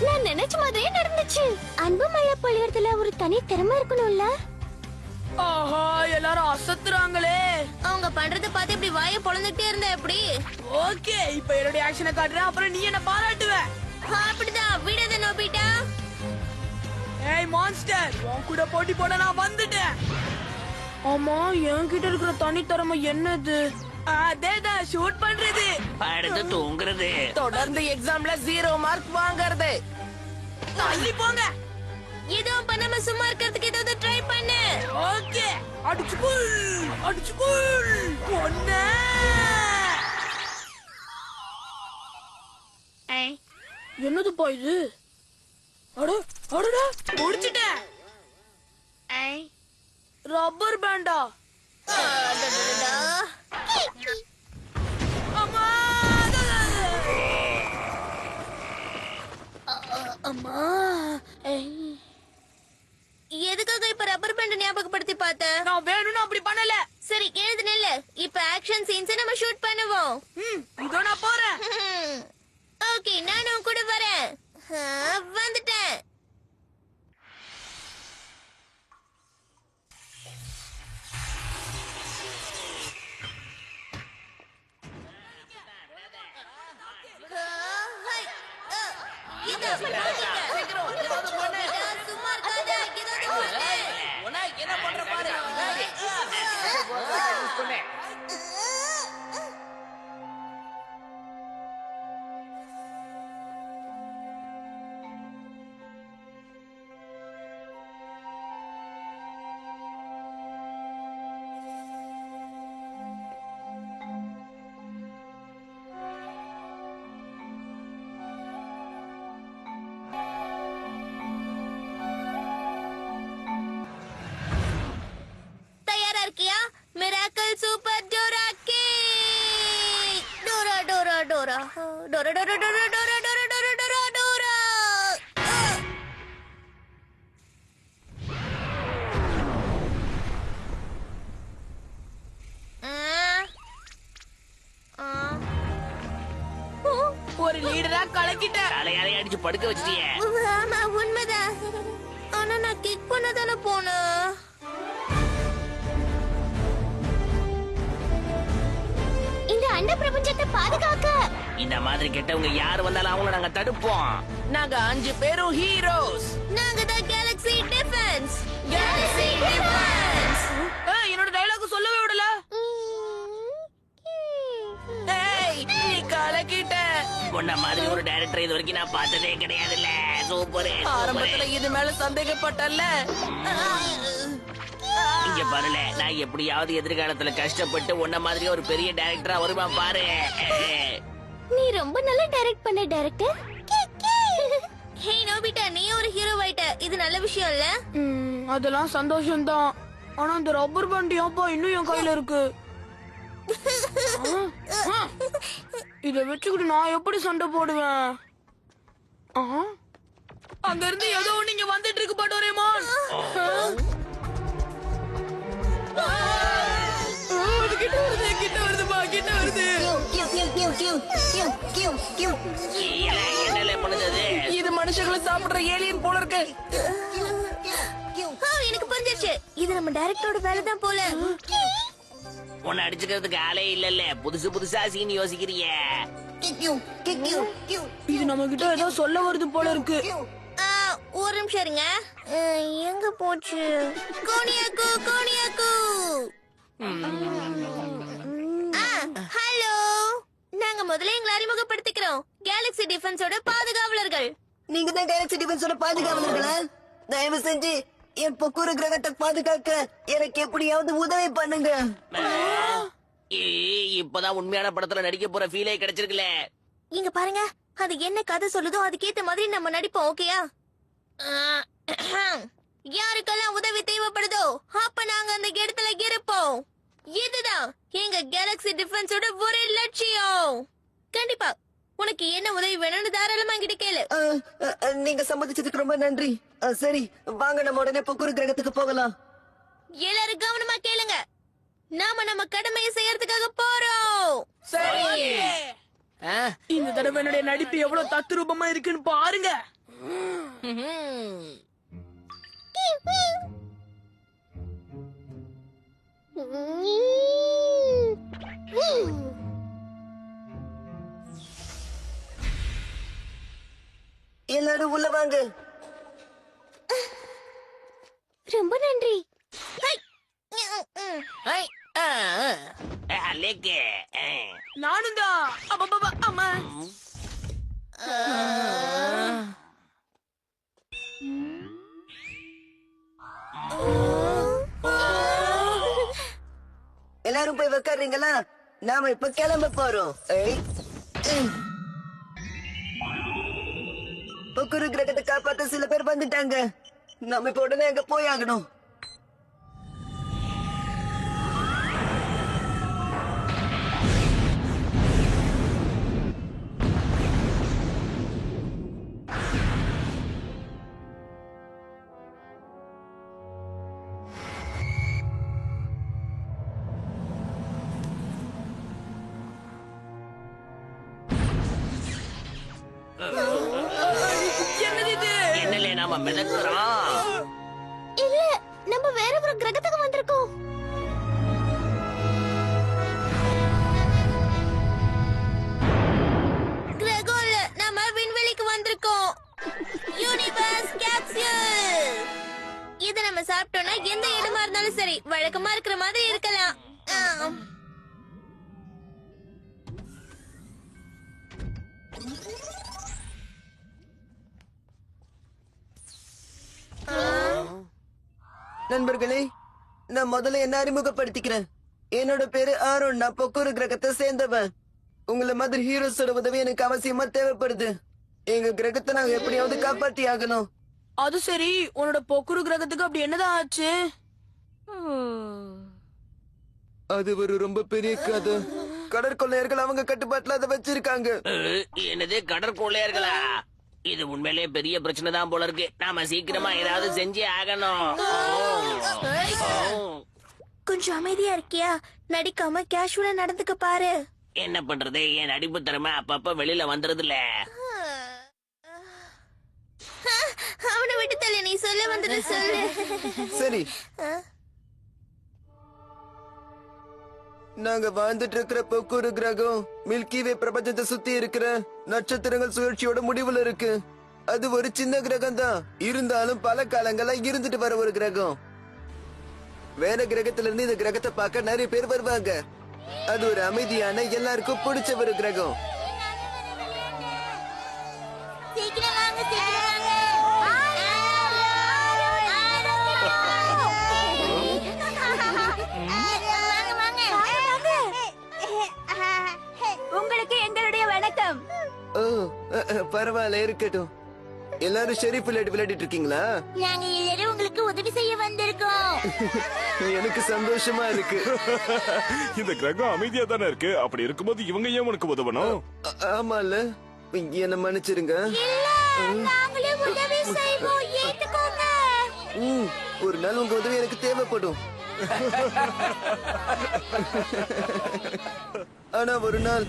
நான் நினைச்ச மாதிரியே நடந்துச்சு. அன்பு மழை பொழியறதுல ஒரு தனி திறமை இருக்கணும்ல. ஆஹா, எல்லாரும் அசத்துறாங்களே. அவங்க பண்றத பார்த்து இப்படி வாயை பொளந்துட்டே இருந்தா எப்படி? ஓகே, இப்ப என்னுடைய ஆக்ஷனை காட்டுறேன். அப்புறம் நீ என்ன பாராட்டுவ. அப்படிதான், விடுத நோபிட்டா. ஏய் மான்ஸ்டர், உன் கூட போட்டி போட நான் வந்துட்டேன். ஆமா, என்கிட்ட இருக்கிற தனித்திறமை என்னது? அதேதான், ஷூட் பண்றது. அடுத்து தூங்குறது. தொடர்ந்து எக்ஸாம்ல 0 மார்க் வாங்குறது. தள்ளி போங்க. எதுவும் பண்ணாம சும்மா இருக்கிறதுக்கு ஏதாவது ட்ரை பண்ணு. ஓகே, அடிச்சுக்குள் அடிச்சுக்குள் ஒண்ணு. என்னதுப்பா இது? அடடா, முடிச்சிட்டேன். ரப்பர் பேண்டா? அம்மா, அம்மா, எதுக்காக இப்ப ரப்பர் பேண்ட் ஞாபகப்படுத்தி பார்த்த? நான் வேணும்னு அப்படி பண்ணல. சரி, எழுது நெல்லு. இப்ப ஆக்ஷன் சீன்ஸ் நம்ம ஷூட் பண்ணுவோம். இதோ நான் போறேன். ஓகே, நானும் கூட வரேன். வந்துட்டேன். சும்மா இருக்காத, ஏதாவது பண்ணு. என்ன பண்ற பாரு. தயாரா இருக்கியா? Miracle super Dora cake. Dora Dora Dora Dora Dora Dora Dora Dora Dora Dora Dora. ஒரு லீடரா கலக்கிட்ட. தலையாலே அடிச்சு படுக்க வச்சிட்டியே. ஆமா, உண்மைதான். ஆனா நான் கிக் பண்ணதானே போனேன். இந்த அண்ட பிரபஞ்சத்தை பாதுகாக்க இந்த மாதிரி கெட்டவங்க யார் வந்தாலும் அவங்கள நாங்க தடுப்போம். நாங்க 5 பேரும் ஹீரோஸ். நாங்க தான் கேலக்ஸி டிஃபென்ஸ். Galaxy defence. என்னோட டயலாக் சொல்லவே விடல. ஏய், நீ கலக்கிட்ட. உன்ன மாதிரி ஒரு டைரக்டர் இது வரைக்கும் நான் பார்த்ததே கிடையாதுல்ல. சூப்பர். ஆரம்பத்துல இது மேல சந்தேகப்பட்டல்ல. இங்க பாருல, நான் எப்படியாவது எதிர்காலத்துல கஷ்டப்பட்டு உன்ன மாதிரி ஒரு பெரிய டைரக்டரா வருவான் பாரு. நீ ரொம்ப நல்லா டைரக்ட் பண்ண டைரக்டர். ஹே நோபிட்டா, நீ ஒரு ஹீரோ ஆயிட்ட. இது நல்ல விஷயம் இல்ல? அதெல்லாம் சந்தோஷம்தான். ஆனா அந்த ரப்பர் பேண்ட் ஏப்பா இன்னும் என் கையில இருக்கு. இத வச்சுக்கிட்டு நான் எப்படி சண்டை போடுவேன்? அங்க இருந்து ஏதோ நீங்க வந்துட்டு இருக்கு பட்டோரேமான். அது கிட்ட வருதுப்பா, கிட்ட வருது. என்னல பண்ணுது? இது மனுஷங்களை சாப்பிடுற ஏலியன் போல இருக்கு. எனக்கு புரிஞ்சிருச்சு. இது நம்ம டைரக்டரோட வேலை தான் போல. உன்னை அடிச்சுக்கிறதுக்கு ஆளே இல்லல்ல, புதுசா சீன் யோசிக்கிறிய. இது நம்ம கிட்ட ஏதோ சொல்ல வருது போல இருக்கு. ஒரு நிமிஷம் இருங்க. எங்க போச்சு? கோனியாக்கு ஹலோ, நாங்க முதல்ல எங்களை அறிமுகப்படுத்திக்கிறோம். கேலக்ஸி டிஃபென்ஸோட பாதுகாவலர்கள். நீங்க தான் கேலக்ஸி டிஃபென்ஸோட பாதுகாவலர்களா? தயவு செஞ்சு என் பொக்குரு கிரகத்தை பாதுகாக்க எனக்கு எப்படியாவது உதவி பண்ணுங்க. இப்பதான் உண்மையான படத்துல நடிக்க போற ஃபீலே கிடைச்சிருக்குல. இங்க பாருங்க, அது என்ன கதை சொல்லுதோ அதுக்கேத்த மாதிரி நம்ம நடிப்போம். ஓகேயா? யாருக்கெல்லாம் உதவி தேவைப்படுதோ அப்ப நாங்க அந்த இடத்துல இருப்போம். இதுதான் எங்க கேலக்ஸி டிஃபென்ஸோட ஒரே லட்சியம். கண்டிப்பா உனக்கு என்ன உதவி வேணும்னு தாராளமா என்கிட்ட கேளு. நீங்க சம்மதிச்சதுக்கு ரொம்ப நன்றி. சரி, வாங்க நம்ம உடனே பொக்குரு கிரகத்துக்கு போகலாம். எல்லாரும் கவனமா கேளுங்க. நாம நம்ம கடமையை செய்யறதுக்காக போறோம். இந்த தடவை என்னுடைய நடிப்பு எவ்வளவு தத்ரூபமா இருக்குன்னு பாருங்க. எல்லாரும் உள்ள வாங்க. ரொம்ப நன்றி. அலேக்கே நானும் தான். அம்மா எல்லாரும் போய் உட்காருங்களா? நாம இப்ப கிளம்ப போறோம். பொக்குரு கிரகத்தை காப்பாத்த சில பேர் வந்துட்டாங்க. நாம இப்ப உடனே அங்க போய் ஆகணும். என்னலே நாம மிதக்குறோம். இல்ல, நம்ம வேற ஒரு கிரகத்துக்கு வந்திருக்கோம். கிரகம் இல்ல, நம்ம விண்வெளிக்கு வந்திருக்கோம். Universe capsule. இத நம்ம சாப்பிட்டோம்னா எந்த இடமா இருந்தாலும் சரி வழக்கமா இருக்கிற மாதிரி இருக்கலாம். நண்பர்களே, நான் முதல்ல என்ன அறிமுகப்படுத்திக்கிறேன். என்னோட பேரு ஆரோன். நான் பொக்குரு கிரகத்தை சேர்ந்தவன். உங்களை மாதிரி ஹீரோஸோட உதவி எனக்கு அவசியமா தேவைப்படுது. எங்க கிரகத்தை நாங்க எப்படியாவது காப்பாத்தி ஆகணும். அது சரி, உன்னோட பொக்குரு கிரகத்துக்கு அப்படி என்னதான் ஆச்சு? அது ஒரு ரொம்ப பெரிய கதை. கடற்கொள்ளையர்கள் அவங்க கட்டுப்பாட்டுல அதை வச்சிருக்காங்க. என்னது கடற்கொள்ளையர்களா? இது உண்மையிலே பெரிய பிரச்சனை தான் போல இருக்கு. நாம சீக்கிரமா ஏதாவது செஞ்சே ஆகணும். கொஞ்சம் அமைதியா இருக்கியா? நடிக்காம கேஷுவலா நடந்துக்க பாரு. என்ன பண்றது, என் நடிப்பு திறமை அப்பப்ப வெளியில வந்துருது இல்ல. அவனை விட்டு தள்ளி, நீ சொல்ல வந்துட்டு சொல்லு. சரி, நாங்க வாழ்ந்துட்டு இருக்கிற பொக்குரு கிரகம் மில்கி வே பிரபஞ்சத்தை சுத்தி இருக்கிற நட்சத்திரங்கள் சுழற்சியோட முடிவுல இருக்கு. அது ஒரு சின்ன கிரகம் தான், இருந்தாலும் பல காலங்களா இருந்துட்டு வர ஒரு கிரகம். வேற கிரகத்துல இருந்து இந்த கிரகத்தை பார்க்க நிறைய பேர் வருவாங்க. அது ஒரு அமைதியான, எல்லாருக்கும் பிடிச்ச ஒரு கிரகம். சீக்கிரம் வாங்க, சீக்கிரம் வாங்க. உங்களுக்கு எங்களுடைய வணக்கம். பரவாயில்ல இருக்கட்டும். எல்லாரும் ஷெரீஃப் விளையாடிட்டு இருக்கீங்களா? நாங்க எல்லாரும் உங்களுக்கு உதவி செய்ய வந்திருக்கோம். எனக்கு சந்தோஷமா இருக்கு. இந்த கிரகம் அமைதியா தானே இருக்கு. அப்படி இருக்கும்போது இவங்க ஏன் உனக்கு உதவணும்? ஆமால, என்ன மன்னிச்சிருங்க. நாங்களே உதவி செய்வோம், ஏத்துக்கோங்க. ஒரு நாள் உங்க உதவி எனக்கு தேவைப்படும். ஆனா ஒரு நாள்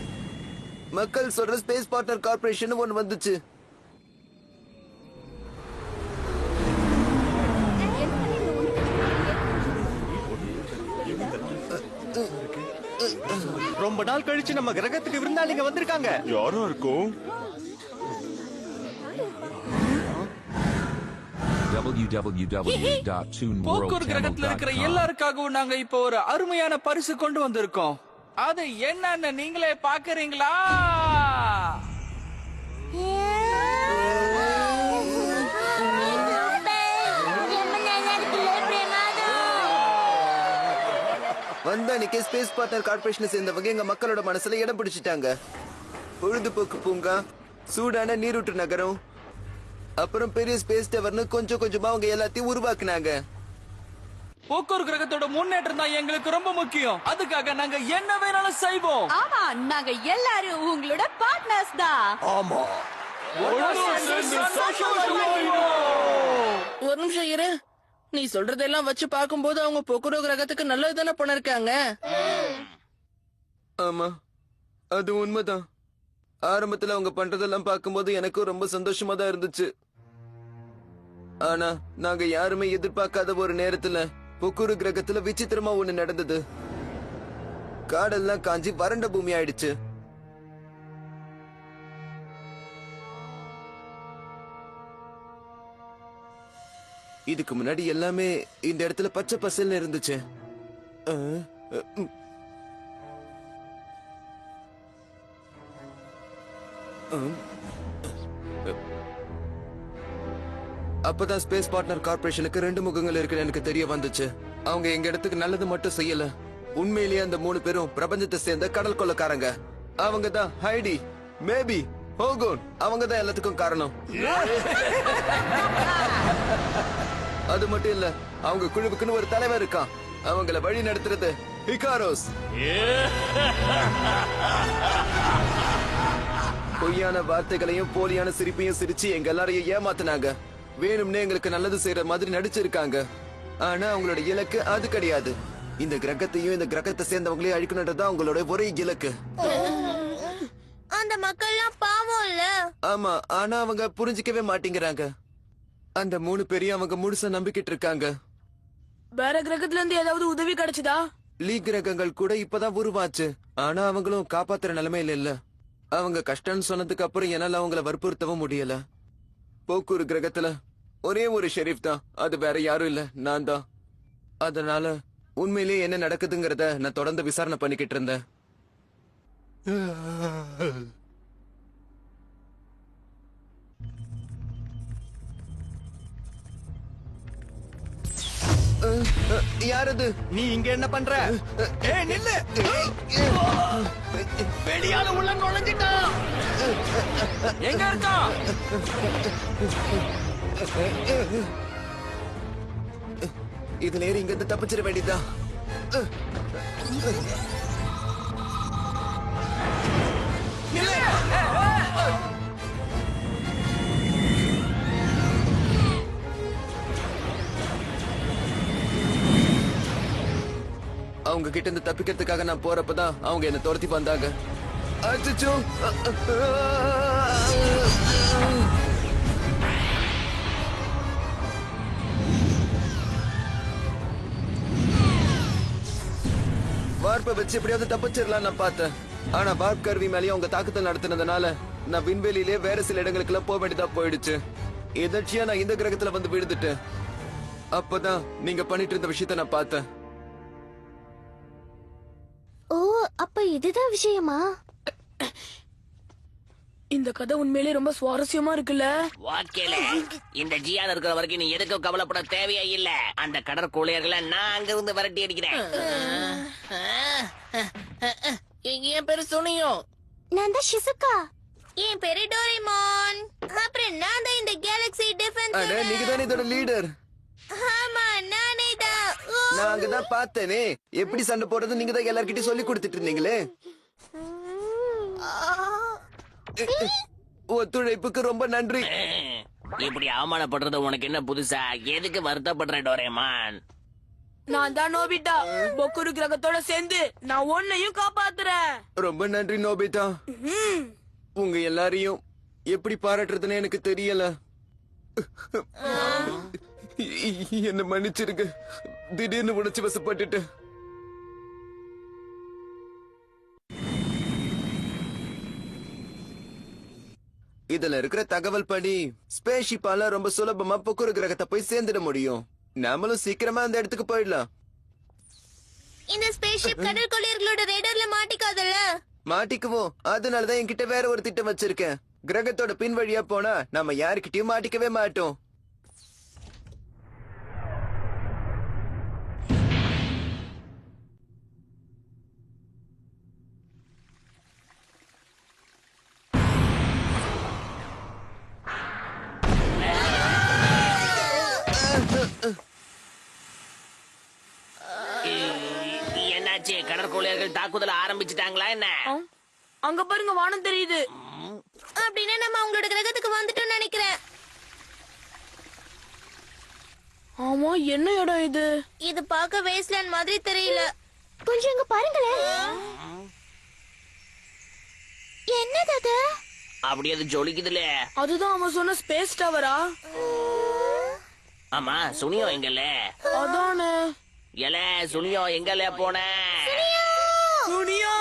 மக்கள் சொல்ற ஸ்பேஸ் பார்ட்னர் கார்பரேஷன் ஒன்னு வந்துச்சு. ரொம்ப நாள் கழிச்சு நம்ம கிரகத்துக்கு விருந்தாளிங்க வந்திருக்காங்க. யாரா இருக்கும்? போக்கூர் கிரகத்துல இருக்கிற எல்லாருக்காகவும் நாங்க இப்போ ஒரு அருமையான பரிசு கொண்டு வந்திருக்கோம். அது என்னன்னு நீங்களே பாக்குறீங்களா? வந்தானிக்கே ஸ்பேஸ் பார்ட்னர் கார்பரேஷனை சேர்ந்தவங்க எங்க மக்களோட மனசுல இடம் பிடிச்சிட்டாங்க. பொழுதுபோக்கு பூங்கா, சூடான நீரூற்று நகரம், அப்புறம் பெரிய ஸ்பேஸ் டவர்னு கொஞ்சம் கொஞ்சமா அவங்க எல்லாத்தையும் உருவாக்குனாங்க. போக்கூர் கிரகத்தோட முன்னேற்றம் தான் எங்களுக்கு ரொம்ப முக்கியம். அதுக்காக நாங்க என்ன வேணாலும் செய்வோம். ஆமா, நாங்க எல்லாரும் உங்களோட பார்ட்னர்ஸ் தான். ஒரு நிமிஷம் இரு. நீ சொல்றதெல்லாம் வச்சு பார்க்கும்போது அவங்க பொக்குரோ கிரகத்துக்கு நல்லது தானே பண்ணிருக்காங்க. ஆமா, அது உண்மைதான். ஆரம்பத்துல அவங்க பண்றதெல்லாம் பார்க்கும்போது எனக்கும் ரொம்ப சந்தோஷமா தான் இருந்துச்சு. ஆனா நாங்க யாருமே எதிர்பார்க்காத ஒரு நேரத்துல பொக்குரு கிரகத்துல விசித்திரமா ஒண்ணு நடந்தது. காடெல்லாம் காஞ்சி வறண்ட பூமி ஆயிடுச்சு. இதுக்கு முன்னாடி எல்லாமே இந்த இடத்துல பச்சை பசல்னு இருந்துச்சு. அப்பதான் ஸ்பேஸ் பார்ட்னர் கார்பரேஷனுக்கு 2 முகங்கள் இருக்குன்னு எனக்கு தெரிய வந்துச்சு. அவங்க எங்க இடத்துக்கு நல்லது மட்டும் செய்யல, உண்மையிலேயே அந்த 3 பேரும் பிரபஞ்சத்தை சேர்ந்த கடல் கொள்ளக்காரங்க. அவங்க தான் ஹைடி, மேபி, ஹோகோன். அவங்க தான் எல்லாத்துக்கும் காரணம். அது மட்டும் இல்ல, அவங்க குழுவுக்குன்னு ஒரு தலைவர் இருக்கான். அவங்கள வழி நடத்துறது இகாரோஸ். பொய்யான வார்த்தைகளையும் போலியான சிரிப்பையும் சிரிச்சு எங்க எல்லாரையும் ஏமாத்தினாங்க. வேணும்னே எங்களுக்கு நல்லது செய்யற மாதிரி நடிச்சிருக்காங்க. ஆனா அவங்களோட இலக்கு அது கிடையாது. இந்த கிரகத்தையும் இந்த கிரகத்தை சேர்ந்தவங்களையும் அழிக்கணும்ன்றதான் அவங்களோட ஒரே இலக்கு. அந்த மக்கள்லாம் பாவம் இல்ல. ஆமா, ஆனா அவங்க புரிஞ்சிக்கவே மாட்டேங்கிறாங்க. அந்த 3 பேரையும் அவங்க முழுசா நம்பிக்கிட்டு இருக்காங்க. வேற கிரகத்துல இருந்து ஏதாவது உதவி கிடைச்சதா? லீக் கிரகங்கள் கூட இப்பதான் உருவாச்சு. ஆனா அவங்களும் காப்பாத்துற நிலைமையில இல்ல. அவங்க கஷ்டம்னு சொன்னதுக்கு அப்புறம் என்னால அவங்கள வற்புறுத்தவும் முடியல. போக்கூர் கிரகத்துல ஒரே ஒரு ஷெரீஃப் தான், அது வேற யாரும் இல்ல, நான் தான். அதனால உண்மையிலேயே என்ன நடக்குதுங்கிறத நான் தொடர்ந்து விசாரணை பண்ணிக்கிட்டு இருந்தேன். யாரது? நீ இங்க என்ன பண்ற? ஏய் நில்லு! வெளியால உள்ள நுழைஞ்சிட்டான். எங்க இருக்கான்? இதுல ஏறி இங்க இருந்து தப்பிச்சிட வேண்டியதுதான். அவங்க கிட்ட இருந்து தப்பிக்கிறதுக்காக நான் போறப்பதான் அவங்க என்ன துரத்தி வந்தாங்க. அச்சச்சோ! வார்ப்பை வச்சு எப்படியாவது தப்பிச்சிடலாம் நான் பார்த்தேன். ஆனா வார்ப் கருவி மேலேயும் அவங்க தாக்குதல் நடத்தினதுனால நான் விண்வெளியிலே வேற சில இடங்களுக்கு எல்லாம் போக வேண்டியதா போயிடுச்சு. எதர்ச்சியா நான் இந்த கிரகத்துல வந்து விழுந்துட்டேன். அப்பதான் நீங்க பண்ணிட்டு இருந்த விஷயத்த நான் பார்த்தேன். ஓ, அப்ப இதுதான் விஷயமா? இந்த கதை உண்மையிலேயே ரொம்ப சுவாரஸ்யமா இருக்குல்ல? வாக்கேல இந்த ஜியான் இருக்கிற வரைக்கும் நீ எதுக்கும் கவலைப்பட தேவையே இல்ல. அந்த கடற்கொள்ளையர்களை நான் அங்க இருந்து விரட்டி அடிக்கிறேன். என் பேரு சுனியோ. நான் தான் ஷிசுகா. என் பேரு டோரேமான். அப்புறம் நான் தான் இந்த கேலக்ஸி டிஃபென்ஸ். அட நீங்க தானே இதோட லீடர். ஆமா நானே தான். நான் அங்கதான் பார்த்தேனே எப்படி சண்டை போடுறது நீங்க தான் எல்லார்கிட்டயும் சொல்லி கொடுத்துட்டு இருந்தீங்களே. ஒத்துழைப்புக்கு ரொம்ப நன்றி. இப்படி அவமானப்படுறது உனக்கு என்ன புதுசா? எதுக்கு வருத்தப்படுற டோரேமான்? நான் தான் நோபிட்டா. பொக்குரு கிரகத்தோட சேர்ந்து நான் உன்னையும் காப்பாத்துறேன். ரொம்ப நன்றி நோபிதா. உங்க எல்லாரையும் எப்படி பாராட்டுறதுன்னு எனக்கு தெரியல. என்ன மன்னிச்சிருங்க, திடீர்னு உணர்ச்சி வசப்பட்டுட்டு. இதுல இருக்கிற தகவல் படி ஸ்பேஸ்ஷிப்பால ரொம்ப சுலபமா பொக்குரு கிரகத்தை போய் சேர்ந்துட முடியும். நாமளும் சீக்கிரமா அந்த இடத்துக்கு போயிடலாம். இந்த ஸ்பேஸ்ஷிப் கடல் கொள்ளையர்களோட ரேடார்ல மாட்டிக்காதல்ல? மாட்டிக்குவோம். அதனாலதான் என்கிட்ட வேற ஒரு திட்டம் வச்சிருக்கேன். கிரகத்தோட பின் வழியா போனா நம்ம யாருக்கிட்டயும் மாட்டிக்கவே மாட்டோம். என்னாச்சு? கடற்கொள்ளையர்கள் தாக்குதல் ஆரம்பிச்சுட்டாங்களா என்ன? அங்க பாருங்க, வானம் தெரியுது. அப்படின்னா நம்ம அவங்களோட கிரகத்துக்கு வந்துட்டோம்னு நினைக்கிறேன். ஆமா, என்ன இடம் இது? இது பார்க்க வேஸ்ட்லேண்ட் மாதிரி தெரியல. கொஞ்சம் இங்க பாருங்களேன். என்னது அது? அப்படி அது ஜொலிக்குதுல. அதுதான் அவன் சொன்ன ஸ்பேஸ் டவரா? ஆமா, சுனியோ எங்கல்ல? அதானே. எல சுனியோ எங்கல்ல போன? துணியோ.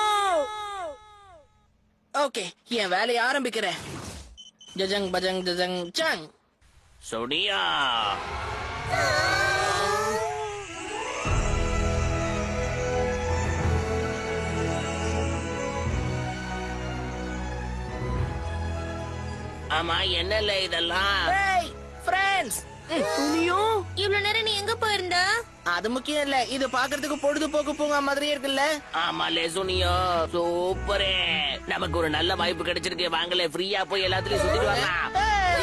ஓகே, என் வேலையை ஆரம்பிக்கிறேன். ஜஜங் பஜங் ஜஜங் சங். சுனியோ ஆமா, என்னல இதெல்லாம்? Hey, friends. துணியோ. இவ்வளவு நேரம் நீ எங்க போயிருந்த? அது முக்கியம் இல்ல, இது பாக்குறதுக்கு பொழுதுபோக்கு பூங்கா மாதிரியே இருக்குல்ல. ஆமாலே சுனியோ, சூப்பரே. நமக்கு ஒரு நல்ல வாய்ப்பு கிடைச்சிருக்கு. வாங்கலே, ஃப்ரீயா போய் எல்லாத்துலயும் சுத்திட்டு வரலாம்.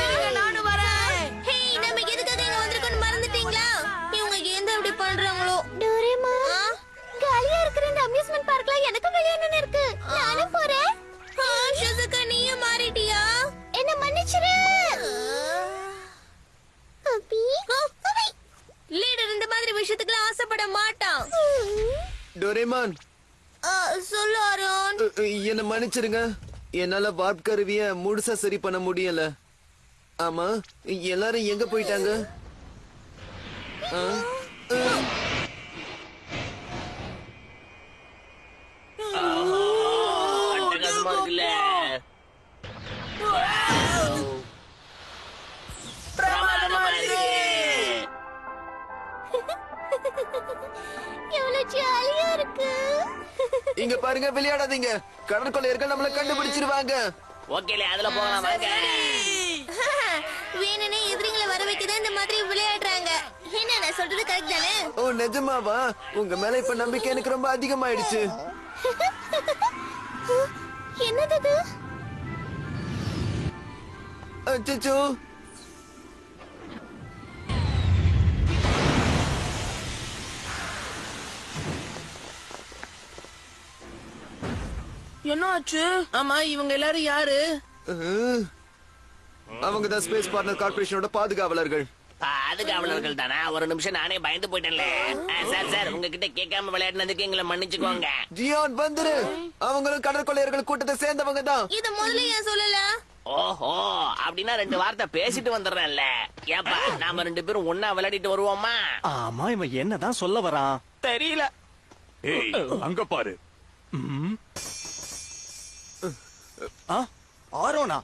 இருங்க, நானும் வரேன். ஹே, நம்ம எதுக்காக இங்க வந்திருக்கோம்னு மறந்துட்டீங்களா? இவங்க ஏன் இப்படி பண்றாங்களோ? டோரேமா, காலியா இருக்கிற இந்த அம்யூஸ்மென்ட் பார்க்ல எனக்கு விளையாடணும் இருக்கு. நானும் போறேன். ஷிசுகா, நீயும் மாறிட்டியா? என்ன மன்னிச்சிரு. அபி, லீடர் இந்த மாதிரி விஷயத்துக்கு ஆசைப்பட மாட்டான். டோரேமான், சொல்லு அருண். என்ன மன்னிச்சிருங்க. என்னால வார்ப் கருவிய முழுசா சரி பண்ண முடியல. ஆமா, எல்லாரும் எங்க போயிட்டாங்க? அட்டகாசமா இருக்குல்ல? பிரமாதமா இருக்கு. எவ்வளவு ஜாலியா இருக்கு. இங்க பாருங்க, விளையாடாதீங்க. கடற்கொள்ளையர்கள் நம்மள கண்டுபிடிச்சிருவாங்க. ஓகேலே, அதுல போகலாம் வாங்க. வேணுனே எதிரிங்களை வர வைக்கதான் இந்த மாதிரி விளையாடுறாங்க. என்ன நான் சொல்றது கரெக்ட் தானே? ஓ நிஜமாவா? உங்க மேல இப்ப நம்பிக்கை எனக்கு ரொம்ப அதிகமாயிடுச்சு. என்னது இது? அச்சச்சோ, என்ன ஆச்சு? ஆமா, இவங்க எல்லாரும் யாரு? அவங்கதான் ஸ்பேஸ் பார்ட்னர் கார்பரேஷனோட பாதுகாவலர்கள். பாதுகாவலர்கள் தானா? ஒரு நிமிஷம் நானே பயந்து போயிட்டேன்ல. சார் சார், உங்ககிட்ட கேட்காம விளையாடினதுக்கு எங்களை மன்னிச்சுக்கோங்க. ஜியான் வந்துரு. அவங்களும் கடற்கொள்ளையர்கள் கூட்டத்தை சேர்ந்தவங்க தான். இது முதல்ல ஏன் சொல்லல? ஓஹோ, அப்படின்னா 2 வார்த்தை பேசிட்டு வந்துடுறேன்ல. ஏப்பா, நாம 2 பேரும் ஒன்னா விளையாடிட்டு வருவோமா? ஆமா, இவன் என்னதான் சொல்ல வரான் தெரியல. ஏய், அங்க பாரு. ஆரோனா,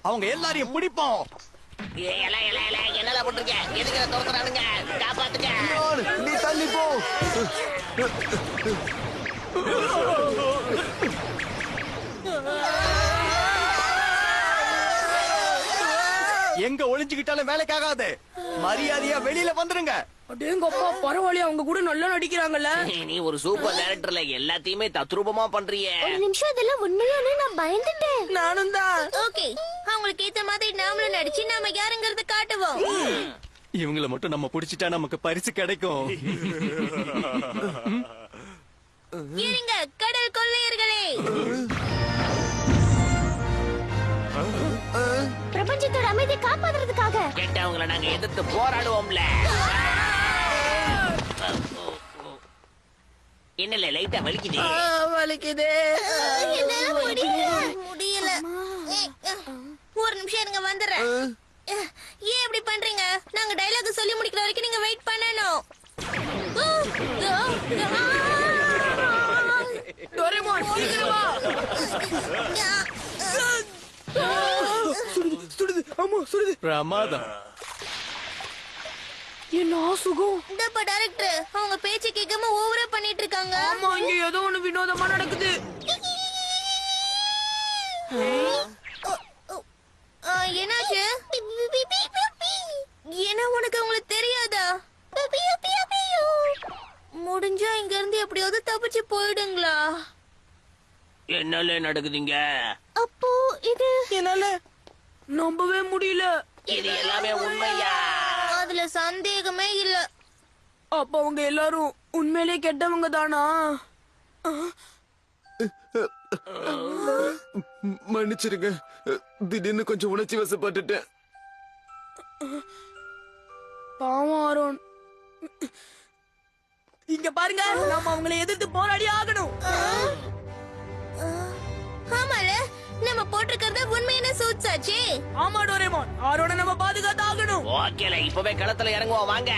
அவங்க எல்லாரையும் பிடிப்போம். என்னடா போட்டிருக்க? எதுக்கு தோக்குறானுங்க? காப்பாத்துக்க. ஜியான், நீ தள்ளி போ. எங்க ஒளிஞ்சுக்கிட்டாலும் வேலைக்காகாது. மரியாதையா வெளியில வந்துருங்க. அடேங்கப்பா, பரவாயில்லையா, அவங்க கூட நல்லா நடிக்கிறாங்கல்ல. நீ ஒரு சூப்பர் டைரக்டர்ல எல்லாத்தையுமே தத்ரூபமா பண்றியே. ஒரு நிமிஷம், இதெல்லாம் உண்மையானே நான் பயந்துட்டேன். நானும் தான். ஓகே, அவங்க அவங்களுக்கு ஏத்த மாதிரி நாமளும் நடிச்சு நாம யாருங்கறத காட்டுவோம். இவங்கள மட்டும் நம்ம புடிச்சிட்டா நமக்கு பரிசு கிடைக்கும். இருங்க கடல் கொள்ளையர்களே, பிரபஞ்சத்தோட அமைதியை காப்பாத்துறதுக்காக கெட்டவங்களை நாங்க எதிர்த்து போராடுவோம்ல. என்னல லைட்டா வலிக்குது. வலிக்குது. என்னால முடியல. ஒரு நிமிஷம் இருங்க, வந்துடுறேன். ஏன் இப்படி பண்றீங்க? நாங்க டயலாக் சொல்லி முடிக்கிற வரைக்கும் நீங்க வெயிட் பண்ணணும். டோரேமான் சீக்கிரம் வா. சுடுது ஆமா சுடுது. பிரமாதம். என்ன சுகம். இந்தப்பா டைரக்டர், அவங்க பேச்ச கேட்காம ஓவரா பண்ணிட்டு இருக்காங்க. ஆமா இங்க ஏதோ ஒண்ணு வினோதமா நடக்குது. என்னாச்சு? என்ன உனக்கு அவங்களுக்கு தெரியாதா? முடிஞ்சா இங்க இருந்து எப்படியாவது தப்பிச்சு போயிடுங்களா? என்னால நடக்குதுங்க. அப்போ இது என்னால நம்பவே முடியல. இது எல்லாமே உண்மையா? அதுல சந்தேகமே இல்ல. அப்ப அவங்க எல்லாரும் உண்மையிலே கெட்டவங்க தானா? மன்னிச்சிருங்க, திடீர்னு கொஞ்சம் உணர்ச்சி வசப்பட்டுட்டேன். பாவம் ஆரோன். இங்க பாருங்க, நாம அவங்களை எதிர்த்து போராடி ஆகணும். ஆமால, நம்ம போட்டிருக்கிறது உண்மையான சூட்ஸ் ஆச்சே. ஆமா டோரேமான், ஆரோனை நம்ம பாதுகாத்து ஆகணும். ஓகேல, இப்பவே களத்துல இறங்குவோம் வாங்க.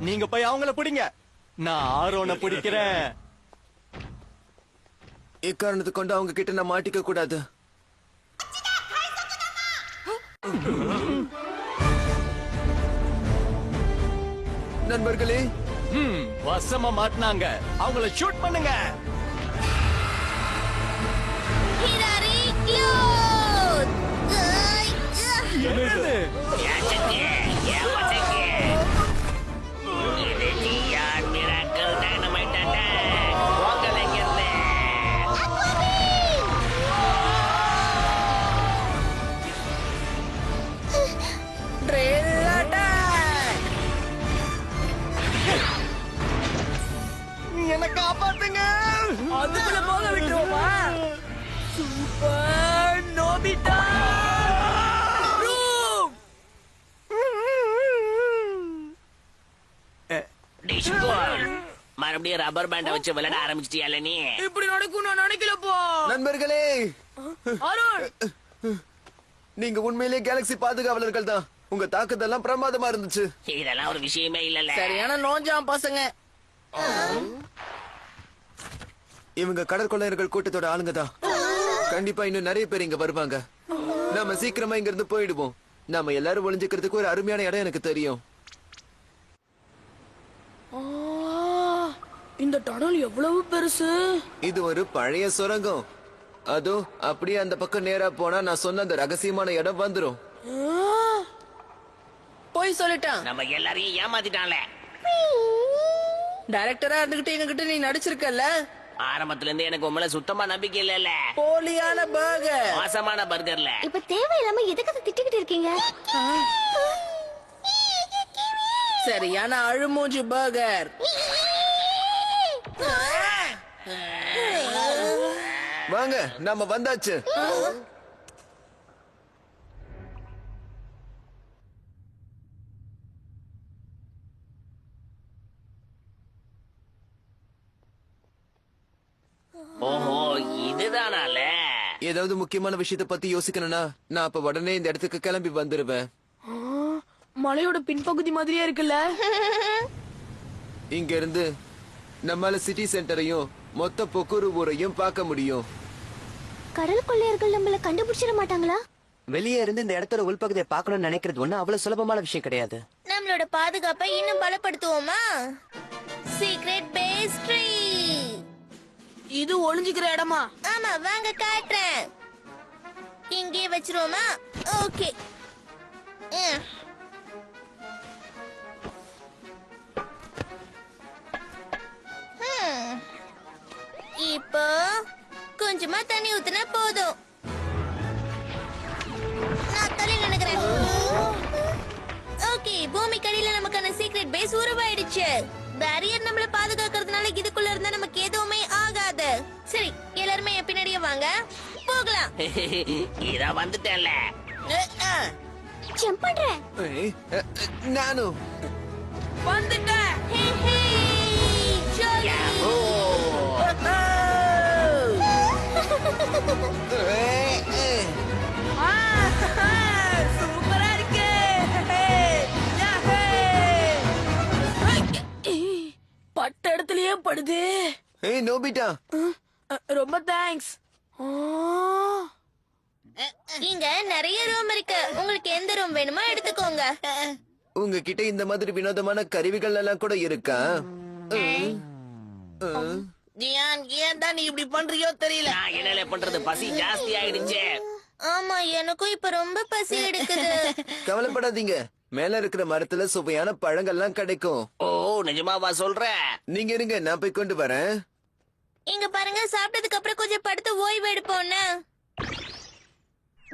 நீங்க போய் அவங்கள பிடிங்க, நான் ஆரோனை பிடிக்கிறேன். இக்காரணத்தை கொண்டு அவங்க கிட்ட நான் மாட்டிக்க கூடாது. நண்பர்களே, வசமா மாட்டினாங்க. அவங்கள ஷூட் பண்ணுங்க. Hirari cloth. என்னது? என் சக்தி, என் பசங்க. இது ஜியான் மிராக்கிள் டைனமைட் அட்டாக். போங்கல இங்கிருந்து. Drill attack. என்ன காப்பாத்துங்க. அதுக்குள்ள போக விட்டுருவோமா? Super Nobita. ரூம். டிஸ்கோல். மறுபடியும் ரப்பர் பேண்ட வச்சு விளையாட ஆரம்பிச்சிட்டியால நீ? இப்படி நடக்கும் நான் நினைக்கலப்பா. நண்பர்களே, அருண், நீங்க உண்மையிலேயே கேலக்ஸி பாதுகாவலர்கள் தான். உங்க தாக்குதெல்லாம் பிரமாதமா இருந்துச்சு. இதெல்லாம் ஒரு விஷயமே இல்லல. சரியான நோஞ்சாம் பசங்க. இவங்க கடற்கொள்ளையர்கள் கூட்டத்தோட ஆளுங்க தான். கண்டிப்பா இன்னும் நிறைய பேர் இங்க வருவாங்க. நாம சீக்கிரமா இங்க இருந்து போயிடுவோம். நாம எல்லாரும் ஒளிஞ்சுக்கிறதுக்கு ஒரு அருமையான இடம் எனக்கு தெரியும். இந்த டனல் எவ்வளவு பெருசு. இது ஒரு பழைய சுரங்கம். அதோ அப்படியே அந்த பக்கம் நேரா போனா நான் சொன்ன அந்த ரகசியமான இடம் வந்துரும். போய் சொல்லிட்டான். நம்ம எல்லாரையும் ஏமாத்திட்டான்ல. டைரக்டரா இருந்துகிட்டு எங்ககிட்ட நீ நடிச்சிருக்கல. ஆரம்பத்துல இருந்து எனக்கு உண்மையில சுத்தமா நம்பிக்கை இல்ல. போலியான பர்கர். மோசமான பர்கர்ல. இப்ப தேவையில்லாம எதுக்கு திட்டிக்கிட்டு இருக்கீங்க? சரியான அழுமூஞ்சி பர்கர். வாங்க, நாம வந்தாச்சு. ஓஹோ, இதுதானால. ஏதாவது முக்கியமான விஷயத்தை பத்தி யோசிக்கணும்னா நான் அப்ப உடனே இந்த இடத்துக்கு கிளம்பி வந்துருவேன். மலையோட பின்பகுதி மாதிரியே இருக்குல்ல. இங்க இருந்து நம்மால சிட்டி சென்டரையும் மொத்த பொக்குரு ஊரையும் பார்க்க முடியும். கடல் கொள்ளையர்கள் நம்மள கண்டுபிடிச்சிட மாட்டாங்களா? வெளியே இருந்து இந்த இடத்தோட உள்பகுதியை பார்க்கணும்னு நினைக்கிறது ஒண்ணு அவ்வளவு சுலபமான விஷயம் கிடையாது. நம்மளோட பாதுகாப்பை இன்னும் பலப்படுத்துவோமா? Secret base tree. இது ஒளிஞ்சுக்கிற இடமா? ஆமா, வாங்க காட்டுறேன். இங்கே வச்சிருவோமா? ஓகே. இப்போ கொஞ்சமா தண்ணி ஊத்துனா போதும். பூமிக்கடியில நமக்கான சீக்ரெட் பேஸ் உருவாயிடுச்சு பேரியர் நம்மள பாதுகாக்கிறதுனால இதுக்குள்ள இருந்தா நமக்கு எதுவுமே ஆகாது சரி எல்லாருமே என் பின்னாடியே வாங்க போகலாம் இதா வந்துட்டேன்ல. ஜம்ப் பண்றேன் நானும் வந்துட்டேன். ஹே ஹே ஜாலி சூப்பரா இருக்கு. பட்ட இடத்துலயே படுது. ஏய் நோபிட்டா, ரொம்ப தேங்க்ஸ். இங்க நிறைய ரூம் இருக்கு உங்களுக்கு எந்த ரூம் வேணுமோ எடுத்துக்கோங்க உங்ககிட்ட இந்த மாதிரி வினோதமான கருவிகள் எல்லாம் கூட இருக்கா? ஜியான் ஏன் தான் நீ இப்படி பண்றியோ தெரியல. நான் என்னல பண்றது, பசி ஜாஸ்தி ஆயிடுச்சு. ஆமா எனக்கும் இப்ப ரொம்ப பசி எடுக்குது கவலைப்படாதீங்க, மேல இருக்கிற மரத்துல சுவையான பழங்கள்லாம் கிடைக்கும். ஓ நிஜமாவா சொல்ற? நீங்க இருங்க, நான் போய் கொண்டு வரேன். இங்க பாருங்க சாப்பிட்டதுக்கு அப்புறம் கொஞ்சம் படுத்து ஓய்வு எடுப்போம்னு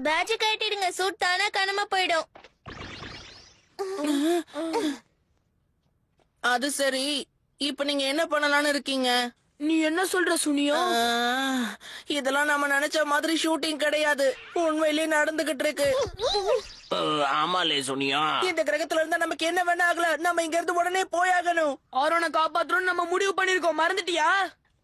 பேட்ஜ் கட்டிடுங்க சூட் தானா காணாம போயிடும் அது சரி, இப்ப நீங்க என்ன பண்ணலாம்னு இருக்கீங்க? நீ என்ன சொல்ற சுனியோ? இதெல்லாம் நம்ம நினைச்ச மாதிரி ஷூட்டிங் கிடையாது, உண்மையிலேயே நடந்துகிட்டு இருக்கு. ஆமாலே சொன்னியா? இந்த கிரகத்துல இருந்தா நமக்கு என்ன வேணா ஆகலாம், நம்ம இங்க இருந்து உடனே போயாகணும். ஆரோனை காப்பாத்துறோம்னு நம்ம முடிவு பண்ணிருக்கோம், மறந்துட்டியா?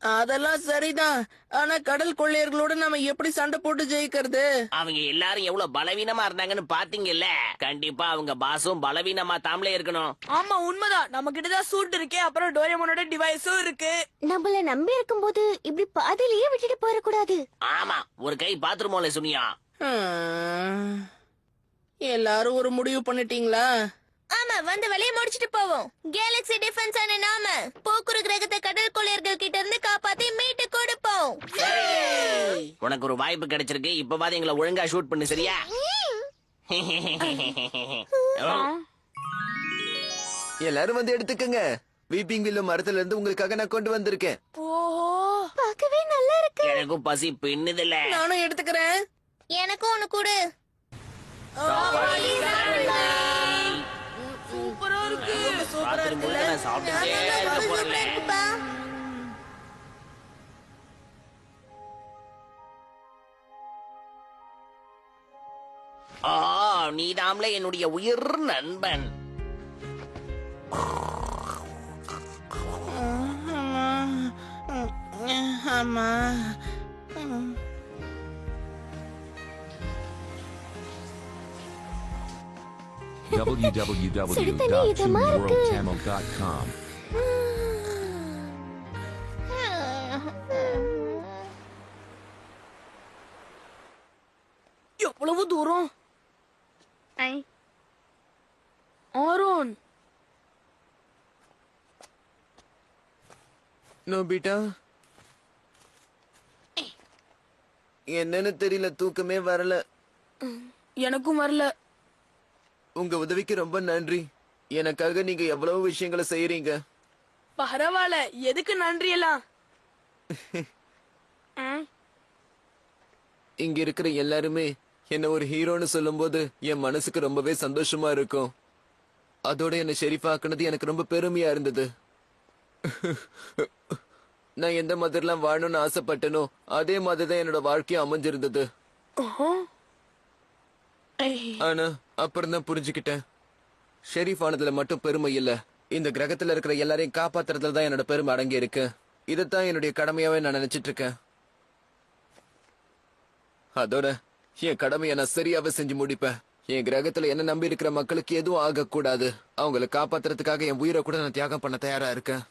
அதெல்லாம் சரிதான், ஆனா கடல் கொள்ளையர்களோட நம்ம எப்படி சண்டை போட்டு ஜெயிக்கிறது? அவங்க எல்லாரும் எவ்வளவு பலவீனமா இருந்தாங்கன்னு பாத்தீங்கல்ல. கண்டிப்பா அவங்க பாசும் பலவீனமா தாமலே இருக்கணும். ஆமா உண்மைதான், நம்ம கிட்டதான் சூட் இருக்கே, அப்புறம் டோரேமோனோட டிவைஸும் இருக்கு. நம்மள நம்பி இருக்கும்போது இப்படி பாதிலேயே விட்டுட்டு போயிடக்கூடாது ஆமா, ஒரு கை பாத்துருமோல சுனியா. எல்லாரும் ஒரு முடிவு பண்ணிட்டீங்களா? ஆமா வந்து வேலையை முடிச்சிட்டு போவோம் கேலக்ஸி டிஃபென்ஸ் ஆன நாம போக்குரு கிரகத்தை கடல் கொள்ளையர்கள் கிட்ட இருந்து காப்பாத்தி மீட்டு கொடுப்போம் உனக்கு ஒரு வாய்ப்பு கிடைச்சிருக்கு, இப்பவாது எங்களை ஒழுங்கா ஷூட் பண்ணு, சரியா? எல்லாரும் வந்து எடுத்துக்கங்க. வீப்பிங் வில்லு மரத்துல இருந்து உங்களுக்காக நான் கொண்டு வந்திருக்கேன். ஓஹோ, பார்க்கவே நல்லா இருக்கு எனக்கும் பசி பின்னுதில்ல. நானும் எடுத்துக்கிறேன். எனக்கும் ஒண்ணு கொடு சூப்பரா இருக்கு. ராத்திரி முழுக்க நான் சாப்பிட்டுட்டே இருக்க போறேன்ல. இருக்குப்பா. நீதாம்ல என்னுடைய உயிர் நண்பன். ஆமா www.toonworldtamil.com. எவ்வளவு தூரம்? ஆரோன், நோபிட்டா, என்னன்னு தெரியல, தூக்கமே வரல. எனக்கும் வரல. உங்க உதவிக்கு ரொம்ப நன்றி. எனக்காக நீங்க எவ்வளவு விஷயங்களை செய்யறீங்க. பரவாயில்ல, எதுக்கு நன்றி எல்லாம்? இங்க இருக்கிற எல்லாருமே என்ன ஒரு ஹீரோன்னு சொல்லும்போது என் மனசுக்கு ரொம்பவே சந்தோஷமா இருக்கும். அதோட என்ன ஷெரீஃபாக்குனது எனக்கு ரொம்ப பெருமையா இருந்தது. நான் எந்த மாதிரிலாம் வாழணும்னு ஆசைப்பட்டனோ அதே மாதிரிதான் என்னோட வாழ்க்கையும் அமைஞ்சிருந்தது. ஆனா அப்புறம் தான் புரிஞ்சுக்கிட்டேன், ஷெரீஃப் ஆனதுல மட்டும் பெருமை இல்ல, இந்த கிரகத்துல இருக்கிற எல்லாரையும் காப்பாத்துறதுல தான் என்னோட பெருமை அடங்கி இருக்கு. இதைத்தான் என்னுடைய கடமையாவே நான் நினைச்சிட்டு இருக்கேன். அதோட என் கடமையை நான் சரியாவே செஞ்சு முடிப்பேன். என் கிரகத்துல என்ன நம்பி இருக்கிற மக்களுக்கு எதுவும் ஆகக்கூடாது. அவங்களை காப்பாத்துறதுக்காக என் உயிரை கூட நான் தியாகம் பண்ண தயாரா இருக்கேன்.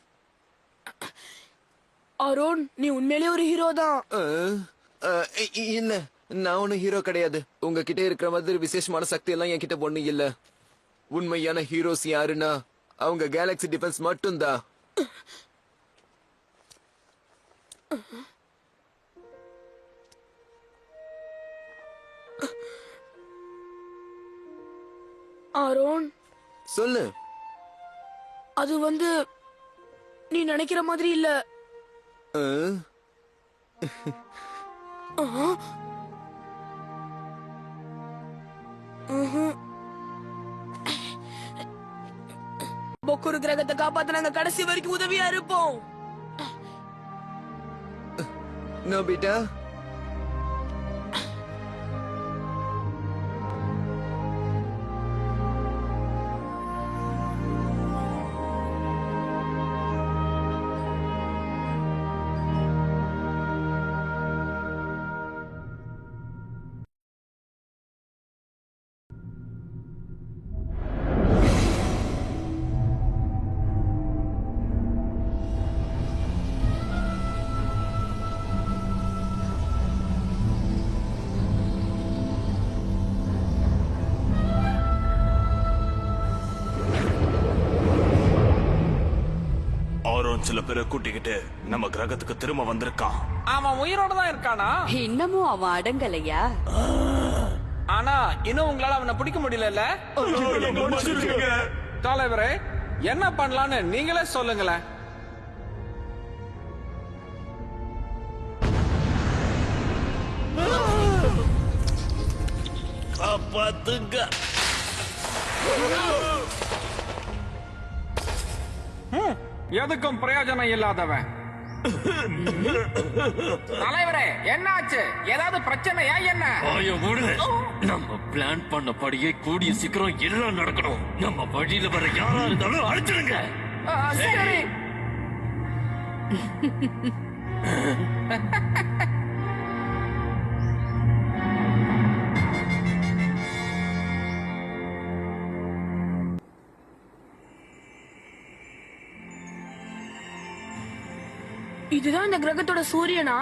அருண், நீ உண்மையிலேயே ஒரு ஹீரோ தான். இல்ல, நான் ஒன்னும் ஹீரோ கிடையாது. உங்ககிட்ட இருக்கிற மாதிரி விசேஷமான சக்தி எல்லாம் என்கிட்ட ஒண்ணு இல்ல. உண்மையான ஹீரோஸ் யாருன்னா அவங்க கேலக்ஸி டிஃபென்ஸ் மட்டும்தான். அருண், சொல்லு. அது வந்து நீ நினைக்கிற மாதிரி இல்ல. பொக்குரு கிரகத்தை காப்பாத்த நாங்க கடைசி வரைக்கும் உதவியா இருப்போம். நோபிட்டா, ஆரோன் சில பேரை கூட்டிக்கிட்டு நம்ம கிரகத்துக்கு திரும்ப வந்திருக்கான். அவன் உயிரோட தான் இருக்கானா? இன்னமும் அவன் அடங்கலையா? ஆனா இன்னும் உங்களால அவனை பிடிக்க முடியல. தலைவரே, என்ன பண்ணலான்னு நீங்களே சொல்லுங்களேன். காப்பாத்துங்க. எதுக்கும் பிரயோஜனம் இல்லாதவன். தலைவரே, என்னாச்சு? ஏதாவது பிரச்சனையா என்ன? நம்ம பிளான் பண்ணபடியே கூடிய சீக்கிரம் எல்லாம் நடக்கணும். நம்ம வழியில வர யாரா இருந்தாலும் அழைச்சிடுங்க. சரி. இதுதான் இந்த கிரகத்தோட சூரியனா?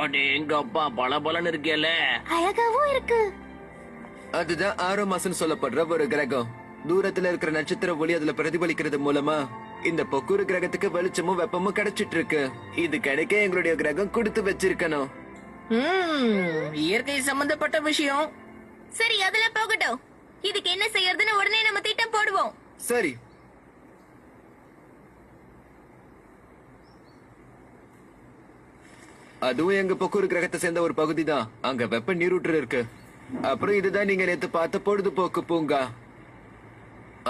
அடே எங்க அப்பா பலபலன்னு இருக்கேல. அழகாவும் இருக்கு. அதுதான் ஆரோமாசன் சொல்லப்படுற ஒரு கிரகம். தூரத்துல இருக்கிற நட்சத்திர ஒளி அதுல பிரதிபலிக்கிறது மூலமா இந்த பொக்குரு கிரகத்துக்கு வெளிச்சமும் வெப்பமும் கிடைச்சிட்டு இருக்கு. இது கிடைக்க எங்களுடைய கிரகம் கொடுத்து வச்சிருக்கணும். இயற்கை சம்பந்தப்பட்ட விஷயம். சரி, அதெல்லாம் போகட்டும். இதுக்கு என்ன செய்யறதுன்னு உடனே நம்ம திட்டம் போடுவோம். சரி, அதுவும் எங்க பொக்குரு கிரகத்தை சேர்ந்த ஒரு பகுதி தான். அங்க வெப்ப நீரூற்று இருக்கு. அப்புறம் இதுதான் நீங்க நேத்து பார்த்த பொழுதுபோக்கு பூங்கா.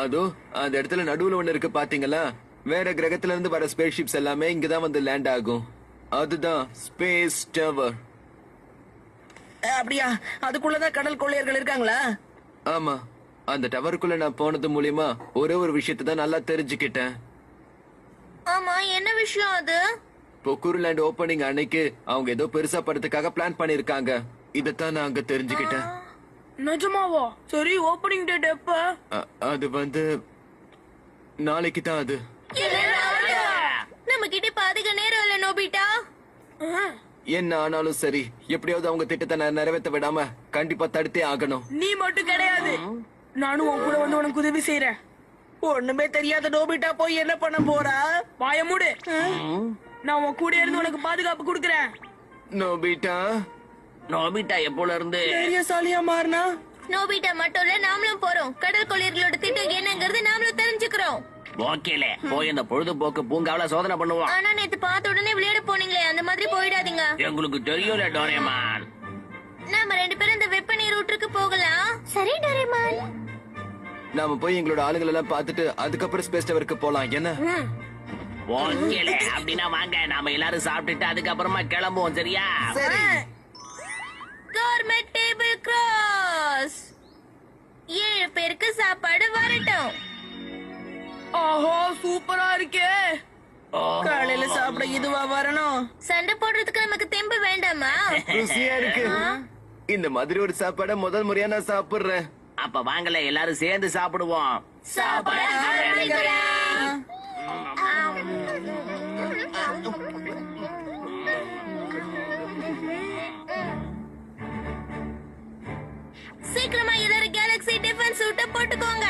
அதுவும் அந்த இடத்துல நடுவுல ஒண்ணு இருக்கு பாத்தீங்களா? வேற கிரகத்துல இருந்து வர ஸ்பேஸ் ஷிப்ஸ் எல்லாமே இங்கதான் வந்து லேண்ட் ஆகும். அதுதான் ஸ்பேஸ் டவர். அப்படியா? அதுக்குள்ளதான் கடல் கொள்ளையர்கள் இருக்காங்களா? ஆமா, அந்த டவருக்குள்ள நான் போனது மூலியமா ஒரே ஒரு விஷயத்தை தான் நல்லா தெரிஞ்சுக்கிட்டேன். ஆமா, என்ன விஷயம் அது? பொக்குரு லேண்ட் ஓபனிங் அன்னைக்கு அவங்க ஏதோ பெருசா படத்துக்காக பிளான் பண்ணிருக்காங்க. இதத்தான் நான் அங்க தெரிஞ்சுக்கிட்டேன். நிஜமாவா? சரி, ஓபனிங் டேட் எப்ப? அது வந்து நாளைக்கு தான். அது நம்ம கிட்ட பாதிக்க நேரம் இல்ல நோபிட்டா. என்ன ஆனாலும் சரி, எப்படியாவது அவங்க திட்டத்தை நான் நிறைவேற்ற விடாம கண்டிப்பா தடுத்தே ஆகணும். நீ மட்டும் கிடையாது, நானும் உன் கூட வந்து உனக்கு உதவி செய்யறேன். ஒண்ணுமே தெரியாத நோபிட்டா போய் என்ன பண்ண போறா? வாய மூடு. நான் உன் கூட இருந்து உனக்கு பாதுகாப்பு கொடுக்கறேன். நோபிட்டா, நோபிட்டா எப்போல இருந்து தைரியசாலியா மாறினா? நோபிட்டா மட்டும் இல்ல, நாமளும் போறோம். கடல் கொள்ளையர்களோட திட்டம் என்னங்கறது நாமளும் தெரிஞ்சுக்கிறோம். ஓகேல போய் இந்த பொழுதுபோக்கு பூங்காவில சோதனை பண்ணுவோம். ஆனா நேத்து பார்த்த உடனே விளையாட போனீங்களே, அந்த மாதிரி போயிடாதீங்க. எங்களுக்கு தெரியும்ல டோரேமான். நாம 2 பேரும் இந்த வெப்ப நீரூற்றுக்கு போகலாம். சரி டோரேமான். நாம போய் எங்களோட ஆளுங்களை எல்லாம் பார்த்துட்டு அதுக்கப்புறம் ஸ்பேஸ் டவருக்கு போலாம். என்ன? ஓகேல, அப்படின்னா வாங்க நாம எல்லாரும் சாப்பிட்டுட்டு அதுக்கப்புறமா கிளம்புவோம். சரியா? Gourmet table cross. 7 பேருக்கு சாப்பாடு வரட்டும். ஆஹா, சூப்பரா இருக்கே. காலையில சாப்பிட இதுவா வரணும்? சண்டை போடுறதுக்கு நமக்கு தெம்பு வேண்டாமா? ருசியா இருக்கு. இந்த மாதிரி ஒரு சாப்பாட முதல் முறையா நான் சாப்பிடுறேன். அப்ப வாங்கல எல்லாரும் சேர்ந்து சாப்பிடுவோம். சாப்பாடு ஆரம்பிக்கலாம். சீக்கிரமா எல்லாரும் கேலக்ஸி டிஃபென்ஸ் சூட்ட போட்டுக்கோங்க.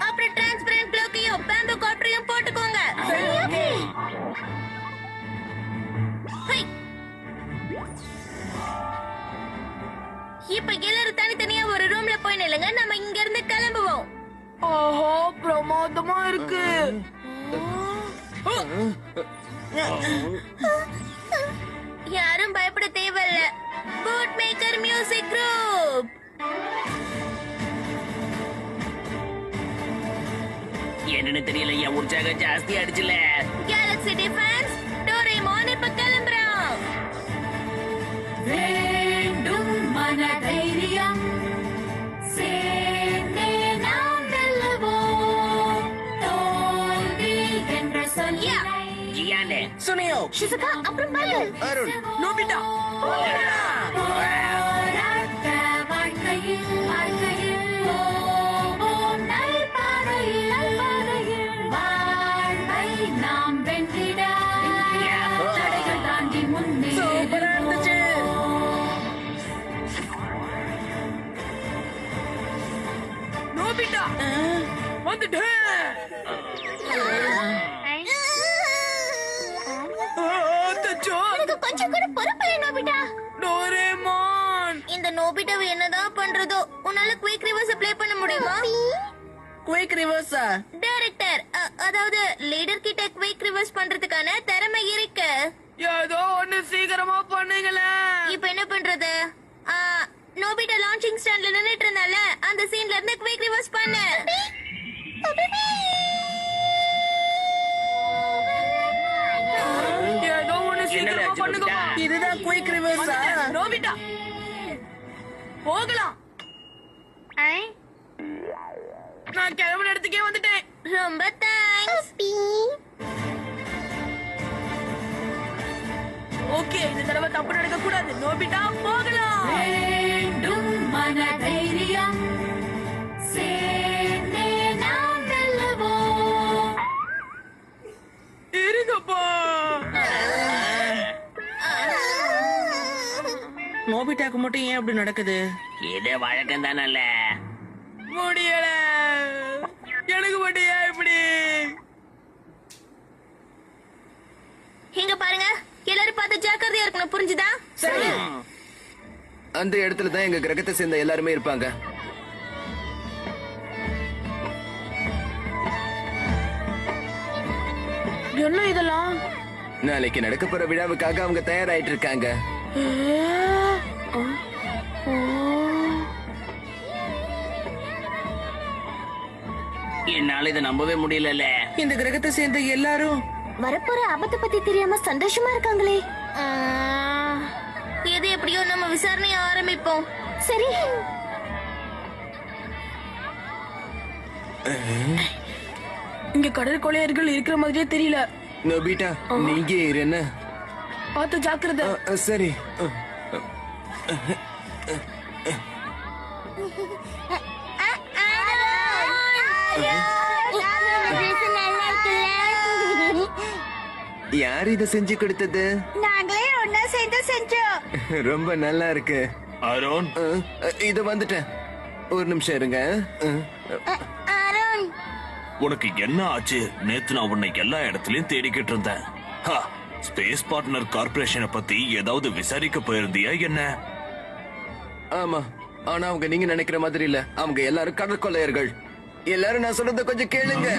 அப்புறம் டிரான்ஸ்பரண்ட் க்ளோக்கையும் பேம்பு காப்டரையும் போட்டுக்கோங்க. இப்ப எல்லாரும் தனித்தனியா ஒரு ரூம்ல போய் நில்லுங்க. நம்ம இங்க இருந்து கிளம்புவோம். ஆஹா, பிரமாதமா இருக்கு. யாரும் பயப்பட தேவையில்ல. Boot maker music group. என்னன்னு தெரியல, என் உற்சாகம் ஜாஸ்தி ஆயிடுச்சுல. கேலக்ஸி டிஃபென்ஸ் டோரேமான் இப்ப கிளம்புறான். வேண்டும் மனதைரியம் சேர்ந்தே நாம் வெல்லுவோம் தோல்வி என்ற சொல்லினை ஜியானே, சுனியோ, ஷிசுகா அப்புறம் பாலு. அருண், நோபிட்டா போராட்ட வாழ்க்கையில் போவோம் நல்பாதையில் வாழ்வை நாம் வென்றிட தடைகள் தாண்டி சூப்பரா இருந்துச்சு. நோபிட்டா வந்துட்டேன். அச்சச்சோ, எனக்கு கொஞ்சம் கூட பொறுப்பில்லை நோபிட்டா. டோரேமான். இந்த நோபிட்டாவை என்னதான் பண்றதோ? உன்னால குயிக் ரிவர்ஸ் ப்ளே பண்ண முடியுமா? குயிக் ரிவர்ஸா? டைரக்டர், அதாவது லீடர் கிட்ட குயிக் ரிவர்ஸ் பண்றதுக்கான திறமை இருக்கு. ஏதோ ஒண்ணு சீக்கிரமா பண்ணுங்களேன். இப்ப என்ன பண்றது? நோபிட்டா லான்ச்சிங் ஸ்டாண்ட்ல நின்னுட்டு இருந்தால, அந்த சீன்ல இருந்து குயிக் ரிவர்ஸ் பண்ணு. ஏதோ ஒண்ணு சீக்கிரமா என்னடா பண்ணுங்க. நோபிட்டா? இதுதான் குயிக் ரிவர்ஸா? நோபிட்டா போகலாம். நான் கிளம்பின இடத்துக்கே வந்துட்டேன். ரொம்ப தேங்க்ஸ். ஓகே, இந்த தடவை தப்பு நடக்க கூடாது. நோபிட்டா போகலாம். வேண்டும் மனதைரியம் சேர்ந்தே நாம் வெல்லுவோம். இருங்கப்பா. நோபிட்டாக்கு மட்டும் ஏன் அப்படி நடக்குது? இது வழக்கம் தானல்ல. முடியல, எனக்கு மட்டும் ஏன் இப்படி? இங்க பாருங்க, எல்லாரும் பார்த்து ஜாக்கிரதையா இருக்கணும், புரிஞ்சுதா? சரி. அந்த இடத்துல தான் எங்க கிரகத்தை சேர்ந்த எல்லாருமே இருப்பாங்க. என்ன இதெல்லாம்? நாளைக்கு நடக்க போற விழாவுக்காக அவங்க தயாராயிட்டு இருக்காங்க. என்னால இதை நம்பவே முடியல. இந்த கிரகத்தை சேர்ந்த எல்லாரும் வரப்போற ஆபத்தை பத்தி தெரியாம சந்தோஷமா இருக்காங்களே. எது எப்படியோ நம்ம விசாரணையை ஆரம்பிப்போம். சரி. இங்க கடல் கொள்ளையர்கள் இருக்கிற மாதிரியே தெரியல. நோபிட்டா, நீங்க இரு என்ன? பார்த்து ஜாக்கிரதை. சரி. யார் இத செஞ்சு கொடுத்தது? நாங்களே ஒன்னா சேர்ந்து செஞ்சோம். ரொம்ப நல்லா இருக்கு. அருண், இத வந்துட்டேன். ஒரு நிமிஷம் இருங்க. அருண், உனக்கு என்ன ஆச்சு? நேத்து நான் உன்னை எல்லா இடத்துலயும் தேடிக்கிட்டு இருந்தேன். ஸ்பேஸ் பார்ட்னர் கார்ப்பரேஷனை பத்தி ஏதாவது விசாரிக்க போயிருந்தியா என்ன? ஆமா, ஆனா அவங்க நீங்க நினைக்கிற மாதிரி இல்ல. அவங்க எல்லாரும் கடற்கொள்ளையர்கள். எல்லாரும் நான் சொல்றத கொஞ்சம் கேளுங்க.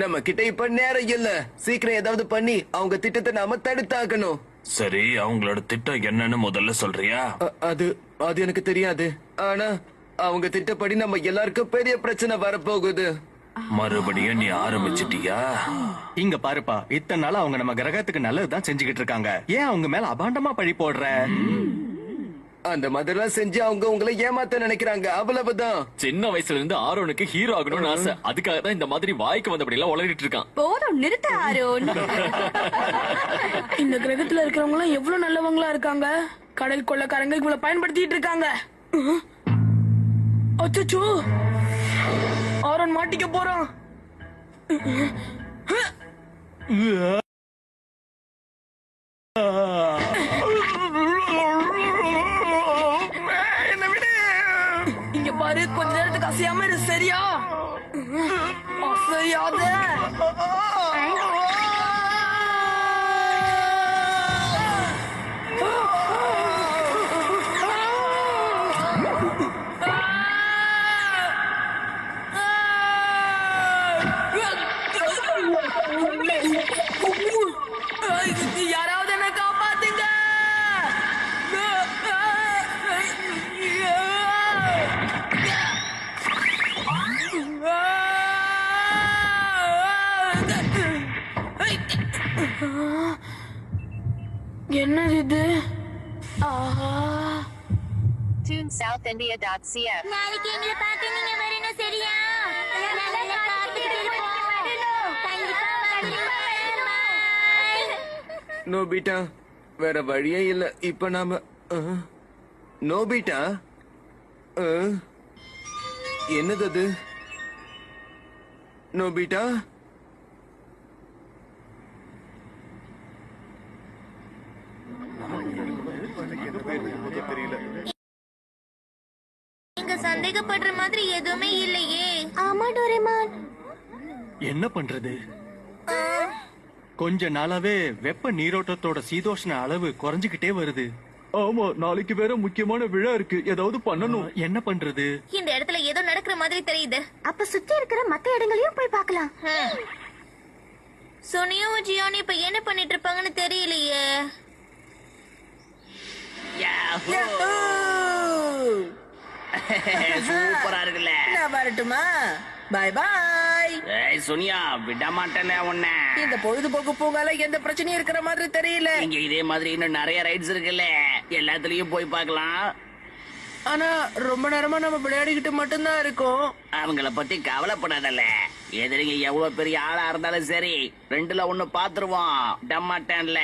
நம்ம கிட்ட இப்ப நேரம் இல்ல. சீக்கிரம் ஏதாவது பண்ணி அவங்க திட்டத்தை நாம தடுத்தாக்கணும். சரி, அவங்களோட திட்டம் என்னன்னு முதல்ல சொல்றியா? அது எனக்கு தெரியாது. ஆனா அவங்க திட்டப்படி நம்ம எல்லாருக்கும் பெரிய பிரச்சனை வரப்போகுது. மறுபடியும் நீ ஆரம்பிச்சிட்டியா? இங்க பாருப்பா, இத்தனை நாள் அவங்க நம்ம கிரகத்துக்கு நல்லதுதான் செஞ்சுக்கிட்டு இருக்காங்க. ஏன் அவங்க மேல அபாண்டமா பழி போடுற? அந்த மாதிரிலாம் செஞ்சு அவங்க உங்களை ஏமாத்த நினைக்கிறாங்க, அவ்வளவுதான். சின்ன வயசுல இருந்து ஆரோனுக்கு ஹீரோ ஆகணும்னு ஆசை. அதுக்காக தான் இந்த மாதிரி வாய்க்கு வந்தபடி எல்லாம் உளறிட்டு இருக்கான். போதும் நிறுத்த ஆரோன். இந்த கிரகத்துல இருக்கிறவங்க எல்லாம் எவ்வளவு நல்லவங்களா இருக்காங்க. கடல் கொள்ளைக்காரங்க இவ்வளவு பயன்படுத்திட்டு இருக்காங்க. அச்சச்சோ, ஆரோன் மாட்டிக்க போறான். என்ன விடு. இங்க பாரு, கொஞ்ச நேரத்துக்கு அசையாம இரு, சரியா? அசையாத. யாராவது என்ன காப்பாத்துங்க. என்னது இது? ஆஹா. TuneSouthIndia.cf நாளைக்கு எங்களை பார்க்க நீங்க வரணும், சரியா? நோபிட்டா, வேற வழியே இல்ல. இப்ப நாம நோபிட்டா, என்னது அது? நோபிட்டா, நீங்க சந்தேகப்படுற மாதிரி எதுவுமே இல்லையே. ஆமா டோரேமான். என்ன பண்றது? கொஞ்ச நாளாவே வெப்ப நீரோட்டத்தோட சீதோஷ்ண அளவு குறைஞ்சுகிட்டே வருது. ஆமா, நாளைக்கு வேற முக்கியமான விழா இருக்கு. ஏதாவது பண்ணணும். என்ன பண்றது? இந்த இடத்துல ஏதோ நடக்கிற மாதிரி தெரியுது. அப்ப சுத்தி இருக்கிற மத்த இடங்களையும் போய் பார்க்கலாம். சோனியும் ஜியோனி இப்ப என்ன பண்ணிட்டு இருப்பாங்கன்னு தெரியலையே. சூப்பரா இருக்குல்ல. நான் வரட்டுமா? பாய் பாய். ஏய் சுனியா, விட மாட்டேனே உன்னை. இந்த பொழுதுபோக்கு பூங்கால எந்த பிரச்சனையும் இருக்கிற மாதிரி தெரியல. இங்க இதே மாதிரி இன்னும் நிறைய ரைட்ஸ் இருக்குல்ல, எல்லாத்துலயும் போய் பார்க்கலாம். ஆனா ரொம்ப நேரமா நம்ம விளையாடிக்கிட்டு மட்டும்தான் இருக்கோம். அவங்கள பத்தி கவலைப்படாதல்ல. எதிரிங்க எவ்வளவு பெரிய ஆளா இருந்தாலும் சரி, ரெண்டுல ஒண்ணு பாத்துருவோம். டமாட்டன்ல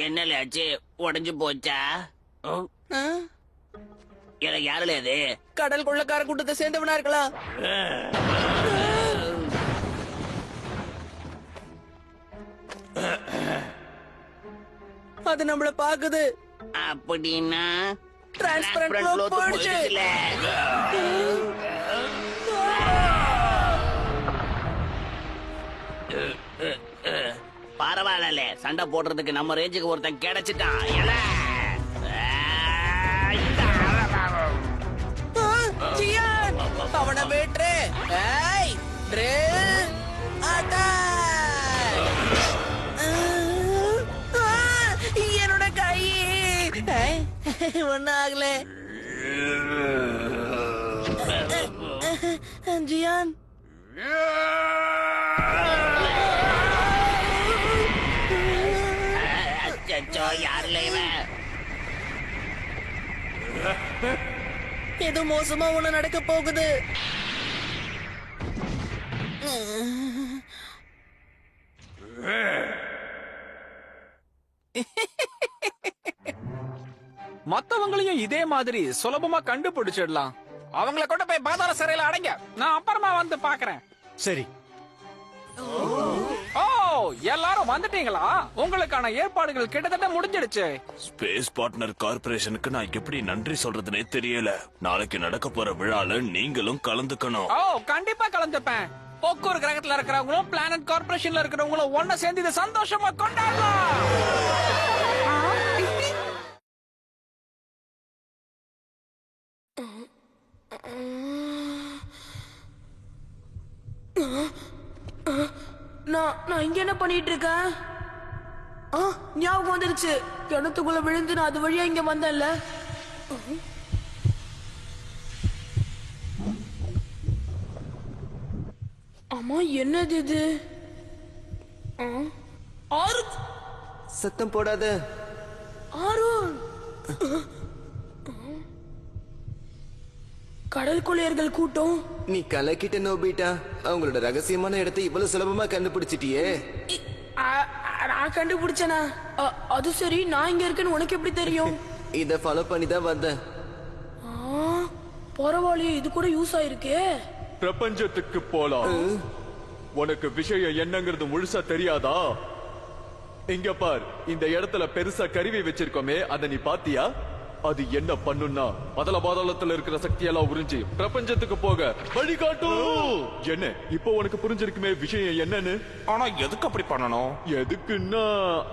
என்னல ஆச்சு? உடஞ்சு போச்சா? யாருல அது? கடல் கொள்ளக்கார கூட்டத்தை சேர்ந்தவனா இருக்கலாம். அது நம்மள பாக்குது. அப்படின்னா டிரான்ஸ்பரண்ட் போயிடுச்சு. பரவாயில்ல, சண்டை போடுறதுக்கு நம்ம ரேஞ்சுக்கு ஒருத்தன் கிடைச்சிட்டான். அவனை வேற்று. என்னோட கை ஒன்னும் ஆகல. ஜியான், யாருல இவன்? ஏதோ மோசமா ஒண்ணு நடக்க போகுது. மத்தவங்களையும் இதே மாதிரி சுலபமா கண்டுபிடிச்சிடலாம். அவங்கள கொண்டு போய் பாதாள சிறையில அடைங்க. நான் அப்புறமா வந்து பாக்குறேன். சரி. ஓ, எல்லாரும் வந்துட்டீங்களா? உங்களுக்கான ஏற்பாடுகள் கிட்டத்தட்ட முடிஞ்சிடுச்சு. ஸ்பேஸ் பார்ட்னர் கார்பரேஷனுக்கு நான் எப்படி நன்றி சொல்றதுனே தெரியல. நாளைக்கு நடக்க போற விழால நீங்களும் கலந்துக்கணும். ஓ, கண்டிப்பா கலந்துப்பேன். போக்கூர் கிரகத்துல இருக்கிறவங்களும் பிளானட் கார்பரேஷன்ல இருக்கிறவங்களும் ஒன்ன சேர்ந்து இதை சந்தோஷமா கொண்டாடலாம். நான் இங்க என்ன பண்ணிட்டு இருக்கேன்? ஞாபகம் வந்துருச்சு. கிணத்துக்குள்ள விழுந்து நான் அது வழியா இங்க வந்தேன்ல. ஆமா, என்னது இது? சத்தம் போடாத. ஆரோன், கடல் கொள்ளையர்கள் கூட்டம். நீ கலக்கிட்ட நோபிட்டா. அவங்களோட ரகசியமான இடத்தை இவ்வளவு சுலபமா கண்டுபிடிச்சிட்டியே. நான் கண்டுபிடிச்சனா? அது சரி, நான் இங்க இருக்கேன்னு உனக்கு எப்படி தெரியும்? இத ஃபாலோ பண்ணி தான் வந்தேன். பரவாயில்லையே, இது கூட யூஸ் ஆயிருக்கே. பிரபஞ்சத்துக்கு போலாம். உனக்கு விஷயம் என்னங்கிறது முழுசா தெரியாதா? இங்க பார், இந்த இடத்துல பெருசா கருவி வச்சிருக்கோமே, அத நீ பாத்தியா? அது என்ன பண்ணுன்னா அதல பாதாளத்துல இருக்கிற சக்தியெல்லாம் உறிஞ்சி பிரபஞ்சத்துக்கு போக வழிகாட்டும். என்ன இப்போ உனக்கு புரிஞ்சிருக்குமே விஷயம் என்னன்னு? ஆனா எதுக்கு அப்படி பண்ணணும்? எதுக்குன்னா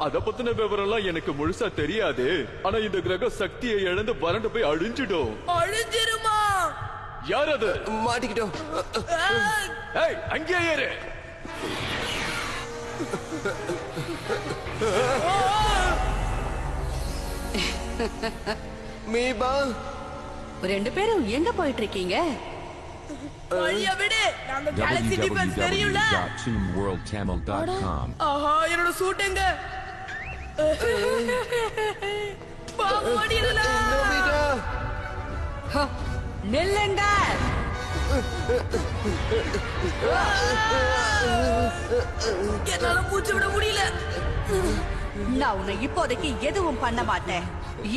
அத பத்தின விவரம் எல்லாம் எனக்கு முழுசா தெரியாது. ஆனா இந்த கிரகம் சக்தியை இழந்து வறண்டு போய் அழிஞ்சிடும். அழிஞ்சிருமா? யார் அது? மாட்டிக்கிட்டோம். ஏய், அங்கே ஏறு. மீபா ரெண்டு பேரும் எங்க போயிட்டு இருக்கீங்க? வழியா விடு, நாங்க கேலக்ஸி டிஃபென்ஸ் தெரியும்ல. www.teamworldtamil.com ஆஹா, என்னோட சூட் எங்க? பாப்போடிடல. நோபிதா நில்லுங்க. என்னால மூச்சு விட முடியல. நான் உன்னை இப்போதைக்கு எதுவும் பண்ண மாட்டேன்.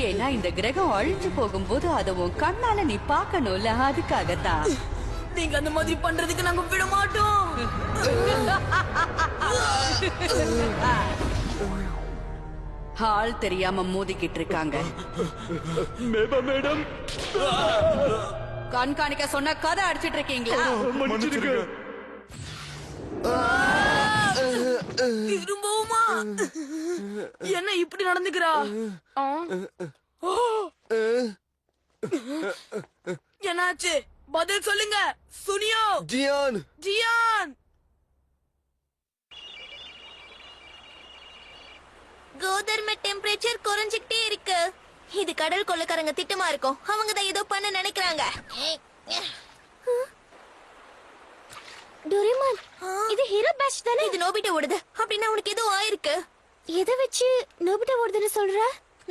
ஏன்னா இந்த கிரகம் அழிஞ்சு போகும்போது அதை உன் கண்ணால நீ பார்க்கணும்ல, அதுக்காகத்தான். நீங்க அந்த மாதிரி பண்றதுக்கு நாங்க விட மாட்டோம். ஆள் தெரியாம மோதிக்கிட்டு இருக்காங்க. மேபா மேடம், கண்காணிக்க சொன்ன கதை அடிச்சிட்டு இருக்கீங்களா? மன்னிச்சிடுங்க. திரும்பவுமா? என்ன இப்படி நடந்துக்கிறா? ஆ? ஓ! என்னாச்சு? பதில் சொல்லுங்க. சுனியோ, ஜியான் ஜியான். கோதர்ம டெம்பரேச்சர் குறைஞ்சிக்கிட்டே இருக்கு. இது கடல் கொள்ளைக்காரங்க திட்டமா இருக்கும். அவங்க தான் ஏதோ பண்ண நினைக்கிறாங்க. டோரேமான், இது ஹீரோ பேட்ச் தானே? இது நோபிட்டா ஓடுது. அப்படின்னா உனக்கு ஏதோ ஆயிருக்கு. எதை வச்சு நோபிட்டா ஓடுதுன்னு சொல்ற?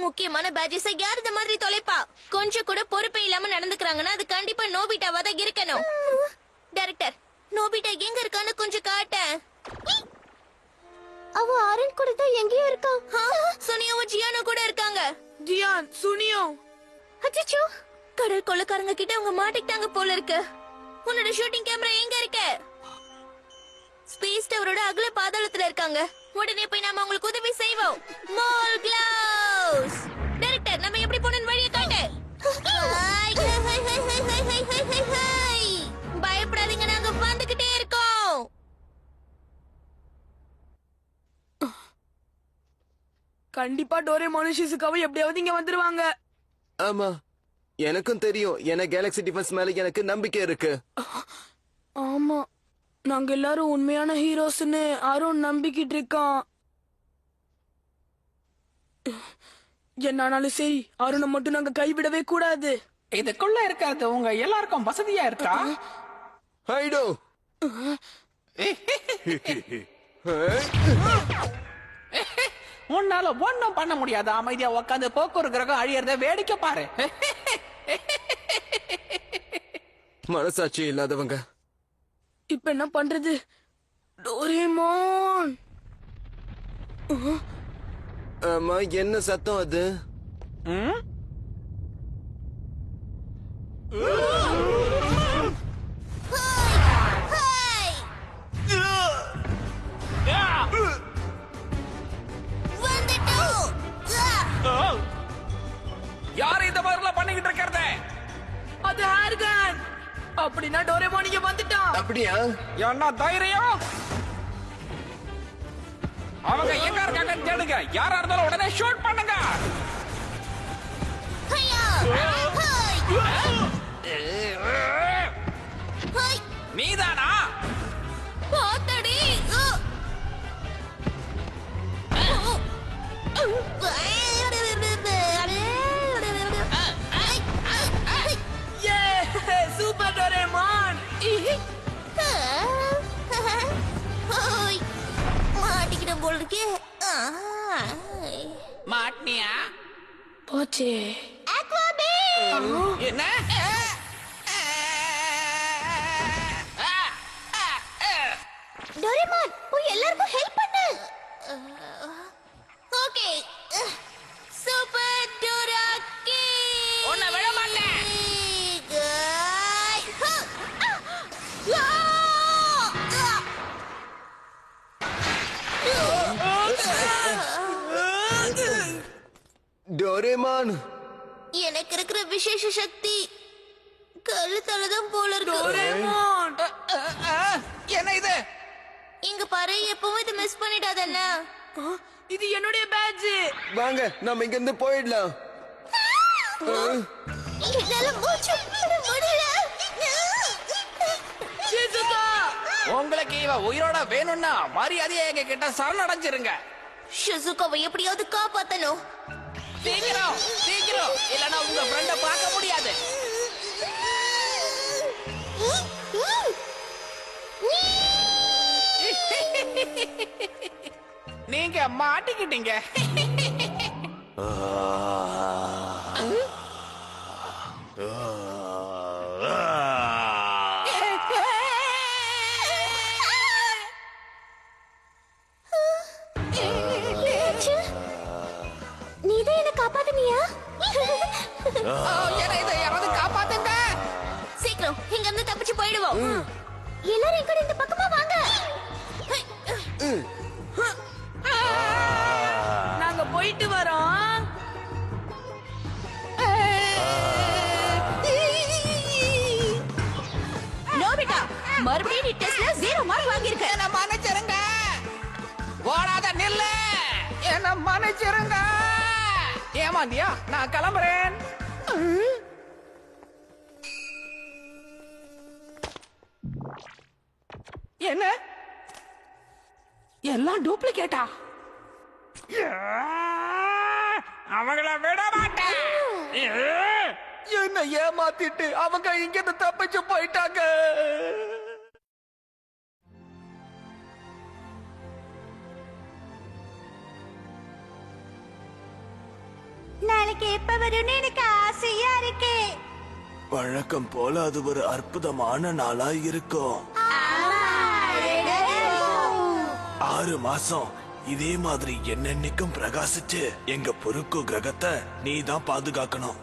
முக்கியமான பேட்சஸை யார் இந்த மாதிரி தொலைப்பா? கொஞ்சம் கூட பொறுப்பே இல்லாம நடந்துக்கிறாங்கன்னா அது கண்டிப்பா நோபிட்டாவா தான் இருக்கணும். டைரக்டர், நோபிட்டா எங்க இருக்கான்னு கொஞ்சம் காட்டேன். அவ ஆரன் கூட தான் எங்கேயோ இருக்கான். சுனியோவும் ஜியானோ கூட இருக்காங்க. ஜியான், சுனியோ. அச்சச்சோ, கடல் கொள்ளைக்காரங்க கிட்ட அவங்க மாட்டிக்கிட்டாங்க போல இருக்கு. உன்னோட ஷூட்டிங் கேமரா எங்க இருக்கு? ஸ்பேஸ் டவரோட அகல பாதாளத்துல இருக்காங்க. உடனே போய் நாம அவங்களுக்கு உதவி செய்வோம். Mall gloves. டைரக்டர், நம்ம எப்படி போறோம்னு வழியை காட்டு. பயப்படாதீங்க, நாங்க வந்துகிட்டே இருக்கோம். கண்டிப்பா டோரேமான் ஷிசுகாவும் எப்படியாவது இங்க வந்துருவாங்க. ஆமா, எனக்கும் தெரியும். ஏன்னா கேலக்ஸி டிஃபென்ஸ் மேல எனக்கு நம்பிக்கை இருக்கு. ஆமா, நாங்க எல்லாரும் உண்மையான ஹீரோஸ்னு அருண் நம்பிக்கிட்டு இருக்கான். என்னானாலும் சரி, அருணை மட்டும் நாங்க கைவிடவே கூடாது. இதுக்குள்ள இருக்கிறது உங்க எல்லாருக்கும் வசதியா இருக்கா? ஹைடோ, உன்னால ஒண்ணும் பண்ண முடியாது. அமைதியா உட்காந்து போக்குவரத்து கிரகம் அழியறத வேடிக்கை பாரு. மனசாட்சி இல்லாதவங்க. இப்ப என்ன பண்றது? டோரேமான். ஆமா, என்ன சத்தம் அது? யார் இந்த மாதிரிலாம் பண்ணிக்கிட்டு இருக்கிறது? அது ஹேர்கன். அப்படின்னா டோரேமான் இங்க வந்துட்டான். அப்படியா? என்ன தைரியம்? அவங்க எங்க இருக்காங்கன்னு தேடுங்க. யாரா இருந்தாலும் உடனே ஷூட் பண்ணுங்க. நீதானா? போத்தடி. Super Doraemon. மாட்டிக்கிட்டோம் போல இருக்கே. மாட்டினியா? போச்சே. என்ன? டோரேமான், போய் எல்லாருக்கும் ஹெல்ப் பண்ணு. ஓகே. சூப்பர் டோராக்கி. உன்னை விட மாட்டேன். டோரேமான், எனக்கு இருக்கிற விசேஷ சக்தி கழுத்தாலதான் போல இருக்கு. டோரேமான். என்ன இது? இங்க பாரு, எப்பவும் இது மிஸ் பண்ணிடாதண்ணா. இது என்னுடைய பேட்ஜ். வாங்க நம்ம இங்க இருந்து போயிடலாம். என்னால மூச்சு விட முடியல. ஷிசுகா, உங்களுக்கு இவ உயிரோட வேணும்னா மரியாதையா எங்க கிட்ட சரணடைஞ்சிருங்க. ஷிசுகாவை எப்படியாவது காப்பாத்தணும். சீக்கிரம் சீக்கிரம், இல்லனா உங்க ஃப்ரெண்ட பார்க்க முடியாது. நீங்க மாட்டிக்கிட்டீங்க. நீதான் என்ன காப்பாத்துனியா? இதை யாராவது காப்பாத்துங்க. சீக்கிரம் இங்க இருந்து தப்பிச்சு போயிடுவோம். எல்லாரும் எங்கட இந்த பக்கமா வாங்க. நாங்க போயிட்டு வரோம். நோபிட்டா, மறுபடியும் நீ டெஸ்ட்ல 0 மார்க் வாங்கியிருக்க. என்ன மன்னிச்சிருங்க. ஓடாத நில்லு. என்ன மன்னிச்சிருங்க. ஏமாந்தியா? நான் கிளம்புறேன். என்ன எல்லாம் டூப்ளிகேட்டா? அவங்கள விட மாட்டேன். என்ன ஏமாத்திட்டு அவங்க இங்கிருந்து தப்பிச்சு போயிட்டாங்க. நாளைக்கு எப்ப வரும்னு எனக்கு ஆசையா இருக்கு. வழக்கம் போல அது ஒரு அற்புதமான நாளா இருக்கும். 6 மாசம் இதே மாதிரி என்னென்னைக்கும் பிரகாசிச்சு எங்க பொறுக்கு கிரகத்தை நீ தான் பாதுகாக்கணும்.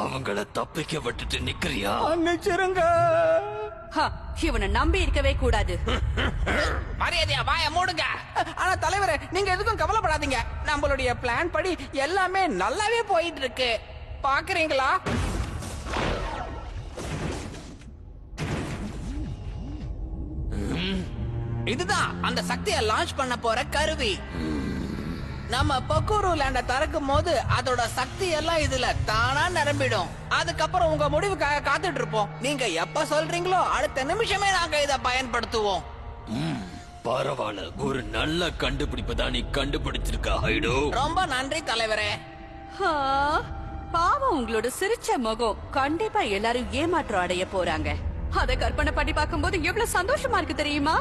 அவங்கள தப்பிக்க விட்டுட்டு நிக்கிறியா? மன்னிச்சிருங்க. இவனை நம்பி இருக்கவே கூடாது. மரியாதையா வாய மூடுங்க. ஆனா தலைவரே, நீங்க எதுக்கும் கவலைப்படாதீங்க. நம்மளுடைய பிளான் படி எல்லாமே நல்லாவே போயிட்டு இருக்கு. பாக்குறீங்களா? இதுதான் அந்த சக்தியை லான்ச் பண்ண போற கருவி. நம்ம பொக்கூரு லேண்ட திறக்கும் போது அதோட சக்தி எல்லாம் இதுல தானா நிரம்பிடும். அதுக்கப்புறம் உங்க முடிவுக்காக காத்துட்டு இருப்போம். நீங்க எப்ப சொல்றீங்களோ அடுத்த நிமிஷமே நாங்க இத பயன்படுத்துவோம். பரவாயில்ல, ஒரு நல்ல கண்டுபிடிப்பு தான் நீ கண்டுபிடிச்சிருக்க ஹைடோ. ரொம்ப நன்றி தலைவரே. பாவம், உங்களோட சிரிச்ச முகம். கண்டிப்பா எல்லாரும் ஏமாற்றம் அடைய போறாங்க. அத கற்பனை பண்ணி பார்க்கும்போது எவ்வளவு சந்தோஷமா இருக்கு தெரியுமா?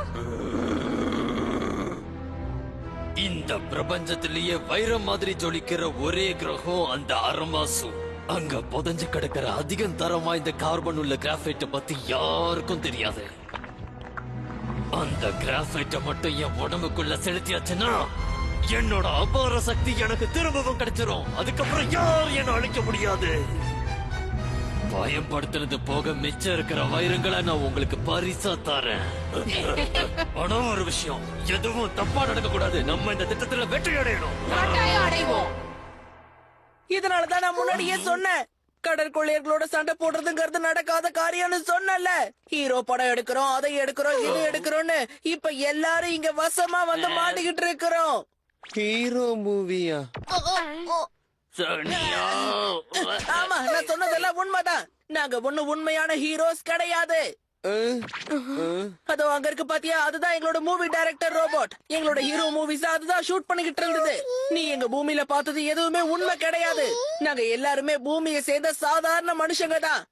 இந்த பிரபஞ்சத்திலேயே வைரம் மாதிரி ஜொலிக்கிற ஒரே கிரகம் அந்த அரமாசு. அங்க புதஞ்சு கிடக்கிற அதிகம் தரம் வாய்ந்த கார்பன் உள்ள கிராஃபைட்ட பத்தி யாருக்கும் தெரியாது. அந்த கிராஃபைட்ட மட்டும் என் உடம்புக்குள்ள செலுத்தியாச்சுன்னா என்னோட அபார சக்தி எனக்கு திரும்பவும் கிடைச்சிரும். அதுக்கப்புறம் யாரும் என்ன அழிக்க முடியாது. பயன்படுத்துறது போக மிச்சம் இருக்கிற வைரங்களை நான் உங்களுக்கு பரிசா தரேன். ஆனா ஒரு விஷயம், எதுவும் தப்பா நடக்க கூடாது. நம்ம இந்த திட்டத்துல வெற்றி அடையணும். அடைவோம். இதனாலதான் நான் முன்னாடியே சொன்னேன், கடற்கொள்ளையர்களோட சண்டை போடுறதுங்கிறது நடக்காத காரியம்னு சொன்னல. ஹீரோ படம் எடுக்கிறோம், அதை எடுக்கிறோம், இது எடுக்கிறோம்னு இப்ப எல்லாரும் இங்க வசமா வந்து மாட்டிக்கிட்டு இருக்கிறோம். ஹீரோ மூவியா? ஆமா, நான் சொன்னதெல்லாம் உண்மைதான். நாங்க ஒண்ணு உண்மையான ஹீரோஸ் கிடையாது. அதோ அங்க இருக்கு பாத்தியா, அதுதான் எங்களோட மூவி டைரக்டர் ரோபோட். எங்களோட ஹீரோ மூவிஸ் அதுதான் ஷூட் பண்ணிக்கிட்டு இருந்தது. நீ எங்க பூமியில பார்த்தது எதுவுமே உண்மை கிடையாது. நாங்க எல்லாருமே பூமியை சேர்ந்த சாதாரண மனுஷங்க தான்.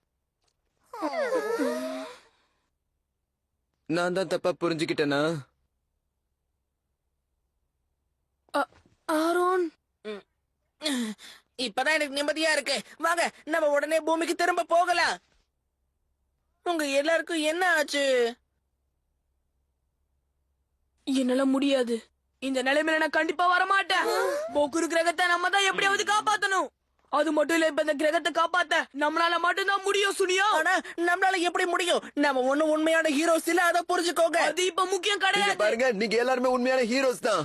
நான் தான் தப்பா புரிஞ்சுக்கிட்டேனா? ஆரோன், இப்பதான் எனக்கு நிம்மதியா இருக்கு. வாங்க நம்ம உடனே பூமிக்கு திரும்ப போகலாம். உங்க எல்லாருக்கும் என்ன ஆச்சு? என்னால முடியாது. இந்த நிலைமையில நான் கண்டிப்பா வரமாட்டேன். போக்குரு கிரகத்தை நம்ம தான் எப்படியாவது காப்பாத்தணும். அது மட்டும் இல்ல, இப்ப இந்த கிரகத்தை காப்பாத்த நம்மளால மட்டும்தான் முடியும் சுனியா. ஆனா நம்மளால எப்படி முடியும்? நம்ம ஒண்ணு உண்மையான ஹீரோஸ் இல்ல, அதை புரிஞ்சுக்கோங்க. அது இப்ப முக்கியம் இங்க கிடையாது. பாருங்க, நீங்க எல்லாருமே உண்மையான ஹீரோஸ் தான்.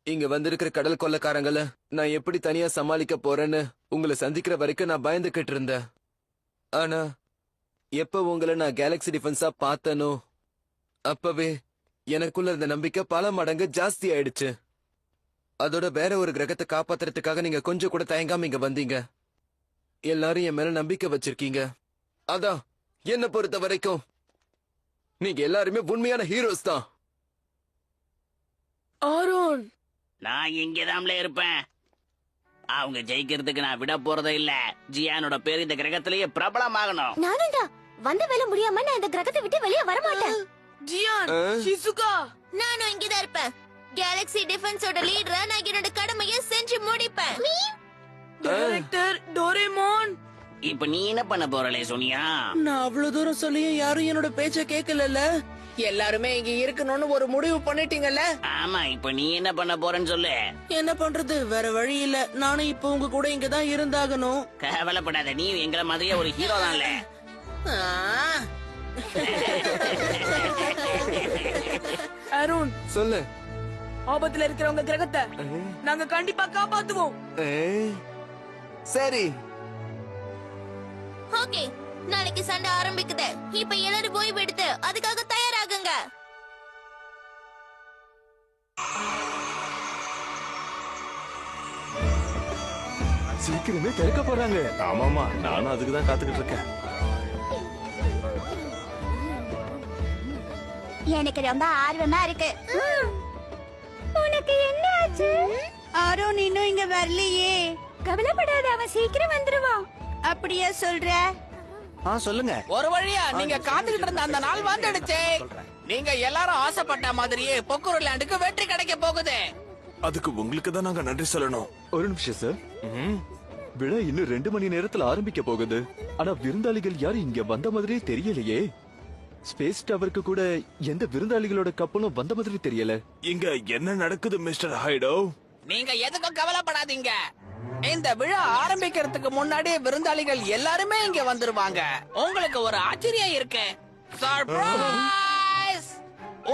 இங்க வந்திருக்கிற கடல் கொள்ளக்காரங்கள நான் எப்படி தனியா சமாளிக்க போறேன்னு உங்களை சந்திக்கிற வரைக்கும் நான் பயந்துகிட்டு இருந்தேன். ஆனா எப்ப உங்களை நான் கேலக்ஸி டிஃபென்ஸா பார்த்தனோ அப்பவே எனக்குள்ள இருந்த நம்பிக்கை பல மடங்கு ஜாஸ்தி ஆயிடுச்சு. அதோட வேற ஒரு கிரகத்தை காப்பாத்துறதுக்காக நீங்க கொஞ்சம் கூட தயங்காம இங்க வந்தீங்க. எல்லாரும் என் மேல நம்பிக்கை வச்சிருக்கீங்க. அதான் என்ன பொறுத்த வரைக்கும் நீங்க எல்லாருமே உண்மையான ஹீரோஸ் தான். ஆரோன், நான் இங்கதான்ல இருப்பேன். அவங்க ஜெயிக்கிறதுக்கு நான் விட போறதே இல்ல. ஜியானோட பேர் இந்த கிரகத்திலேயே பிரபலமாகணும். நானும்டா வந்த வேலை முடியாம நான் இந்த கிரகத்தை விட்டு வெளியே வர மாட்டேன். ஜியான், ஷிசுகா, நானும் இங்கதான் இருப்பேன். கேலக்ஸி டிஃபென்ஸோட லீடரா நான் என்னோட கடமையை செஞ்சு முடிப்பேன். Director Doraemon. இப்ப நீ என்ன பண்ண போறலே சோனியா? நான் அவ்வளவு தூரம் சொல்லியும் யாரும் என்னோட பேச்ச கேட்கல. எல்லாருமே இங்க இருக்கணும்னு ஒரு முடிவு பண்ணிட்டீங்கல்ல. ஆமா, இப்ப நீ என்ன பண்ண போறன்னு சொல்லு. என்ன பண்றது, வேற வழி இல்ல. நானும் இப்ப உங்க கூட இங்கதான் இருந்தாகணும். கவலைப்படாத, நீ எங்களை மாதிரியே ஒரு ஹீரோ தான்ல. அருண், சொல்லு. ஆபத்துல இருக்கிறவங்க கிரகத்தை நாங்க கண்டிப்பா காப்பாத்துவோம். சரி. ஓகே, நாளைக்கு சண்டை ஆரம்பிக்குது. இப்ப எல்லாரும் ஓய்வு எடுத்து அதுக்காக தயாராகுங்க. சீக்கிரமே திறக்க போறாங்க. ஆமாமா, நானும் அதுக்கு தான் காத்துக்கிட்டு இருக்கேன். எனக்கு ரொம்ப ஆர்வமா இருக்கு. உனக்கு என்ன ஆச்சு? ஆரோன் இன்னும் இங்க வரலையே. கவலைப்படாத, அவன் சீக்கிரம் வந்துருவான். அப்படியே சொல்ற? சொல்லுங்க. ஒரு வழியா நீங்க காத்துக்கிட்டு இருந்த அந்த நாள் வந்துடுச்சு. நீங்க எல்லாரும் ஆசைப்பட்ட மாதிரியே பொக்குரு லேண்டுக்கு வெற்றி கிடைக்க போகுது. அதுக்கு உங்களுக்கு தான் நாங்க நன்றி சொல்லணும். ஒரு நிமிஷம் சார். விழா இன்னும் 2 மணி நேரத்துல ஆரம்பிக்க போகுது. ஆனா விருந்தாளிகள் யாரும் இங்க வந்த மாதிரியே தெரியலையே. ஸ்பேஸ் டவருக்கு கூட எந்த விருந்தாளிகளோட கப்பலும் வந்த மாதிரி தெரியல. இங்க என்ன நடக்குது மிஸ்டர் ஹைடோ? நீங்க எதுக்கும் கவலைப்படாதீங்க. இந்த விழா ஆரம்பிக்கிறதுக்கு முன்னாடி விருந்தாளிகள் எல்லாருமே இங்க வந்துருவாங்க. உங்களுக்கு ஒரு ஆச்சரியம் இருக்கு. சர்ப்ரைஸ்!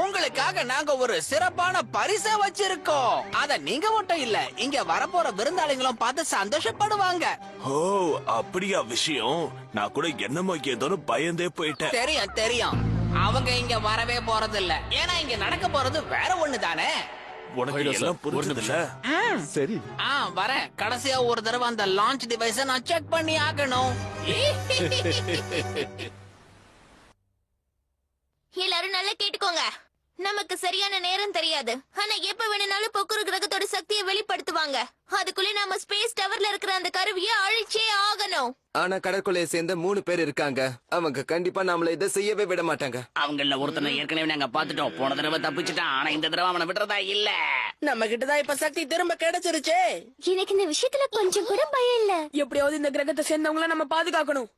உங்களுக்காக நாங்க ஒரு சிறப்பான பரிசை வச்சிருக்கோம். அத நீங்க மட்டும் இல்ல, இங்க வரப்போற விருந்தாளிகளும் பார்த்து சந்தோஷப்படுவாங்க. ஓ, அப்படியா விஷயம்? நான் கூட என்னமோ ஏதோன்னு பயந்தே போயிட்டேன். தெரியும் தெரியும், அவங்க இங்க வரவே போறது இல்ல. ஏன்னா இங்க நடக்க போறது வேற ஒண்ணு தானே. உனக்கு எல்லாம் புரிஞ்சதுல? சரி. வரேன். கடைசியா ஒரு தடவை அந்த லான்ச் டிவைஸ நான் செக் பண்ணி ஆகணும். எல்லாரும் நல்லா கேட்டுக்கோங்க. நமக்கு சரியான நேரம் தெரியாது. ஆனா எப்ப வேணும்னாலும் பொக்குரு கிரகத்தோட சக்தியை வெளிப்படுத்துவாங்க. அதுக்குள்ளே நாம ஸ்பேஸ் டவர்ல இருக்கிற அந்த கருவியை அழிச்சே ஆகணும். ஆனா கடற்கொலையை சேர்ந்த 3 பேர் இருக்காங்க. அவங்க கண்டிப்பா நம்மள இதை செய்யவே விட மாட்டாங்க. அவங்கள ஒருத்தனை ஏற்கனவே நாங்க பாத்துட்டோம். போன தடவை தப்பிச்சுட்டான். ஆனா இந்த தடவை அவனை விடுறதா இல்ல. நம்ம கிட்டதான் இப்ப சக்தி திரும்ப கிடைச்சிருச்சு. எனக்கு இந்த விஷயத்துல கொஞ்சம் கூட பயம் இல்ல. எப்படியாவது இந்த கிரகத்தை சேர்ந்தவங்கள நம்ம பாதுகாக்கணும்.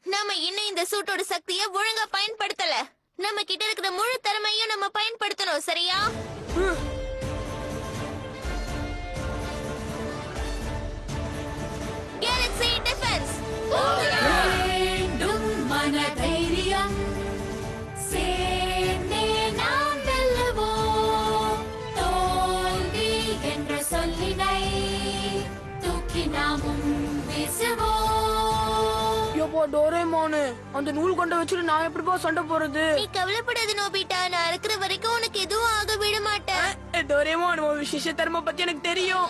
நாம இன்னும் இந்த சூட்டோட சக்தியை ஒழுங்கா பயன்படுத்தல. நம்ம கிட்ட இருக்கிற முழு திறமையும் நம்ம பயன்படுத்தணும், சரியா? Galaxy defence. வேண்டும் மனதைரியம், சேர்ந்தே நாம் வெல்லுவோம். தோல்வி என்ற சொல்லினை தூக்கி நாமும் வீசுவோம். எப்போ டோரேமானு, அந்த நூல் கொண்ட வச்சுட்டு நான் எப்படிப்பா சண்டை போறது? நீ கவலைப்படாத நோபிட்டா, நான் இருக்கிற வரைக்கும் உனக்கு எதுவும் ஆக விட மாட்டேன். டோரேமான், உன் விசேஷ திறமை பத்தி எனக்கு தெரியும்.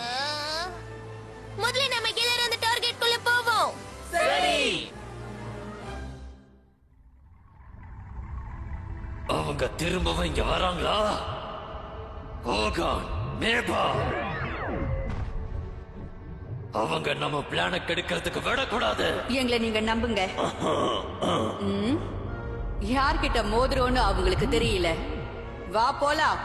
முதல்ல நம்ம எல்லாரும் அந்த டார்கெட் குள்ள போவோம். சரி. அவங்க திரும்பவும் இங்க வராங்களா? ஓகான், மேபா, அவங்க நம்ம பிளான கெடுக்கிறதுக்கு விடக்கூடாது. எங்களை நீங்க நம்புங்க. யார்கிட்ட மோதுறோன்னு அவங்களுக்கு தெரியல. வா போலாம்.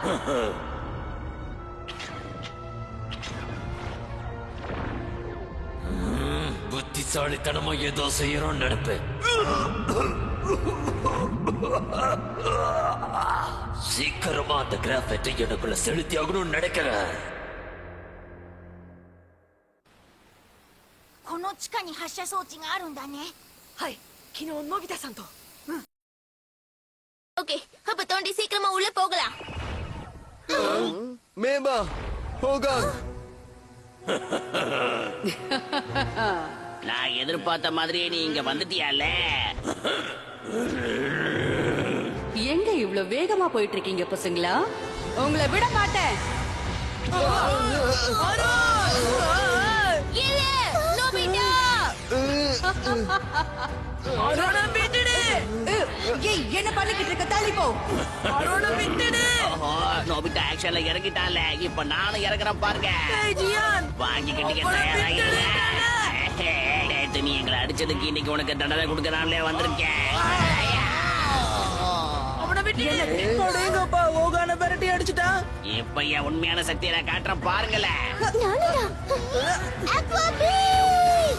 புத்திசாலித்தனமா ஏதோ செய்யறோம் நினைப்பு. சீக்கிரமா அந்த கிராஃபைட்டை எனக்குள்ள செலுத்தி ஆகணும்னு நினைக்கிறேன். この地下に発射装置があるんだね。はい、昨日のび太さんと。ஓகே, அப்ப தோண்டி சீக்கிரமா உள்ள போகலாம். மேபா, ஹோகான். நான் எதிர்பார்த்த மாதிரியே நீ இங்க வந்துட்டியால. எங்க இவ்வளவு வேகமா போயிட்டு இருக்கீங்க பசங்களா? உங்களை விட மாட்டேன். இல்ல, நோபிட்டா. அரோனா விட்டுடு. ஏய் என்ன பண்ணிக்கிட்டு இருக்க தள்ளி போ அவனை விட்டுடு. ஓஹோ, நோபிட்டா ஆக்ஷன்ல இறங்கிட்டான்ல. இப்ப நானும் இறங்குறேன் பாருங்க. ஏய் ஜியான், வாங்கிக்கிட்டீங்க அவனை தயாராகிடுங்க. விட்டுடு. நேத்து நீ எங்களை அடிச்சதுக்கு இன்னைக்கு உனக்கு தண்டனை கொடுக்கறான்ல வந்திருக்கேன். அவனை விட்டுடு. அடேங்கப்பா, ஓகான விரட்டி அடிச்சுட்டான். இப்ப என் உண்மையான சக்தியை நான் காட்டுறேன் பாருங்களேன். நானுதான். Aqua Beam!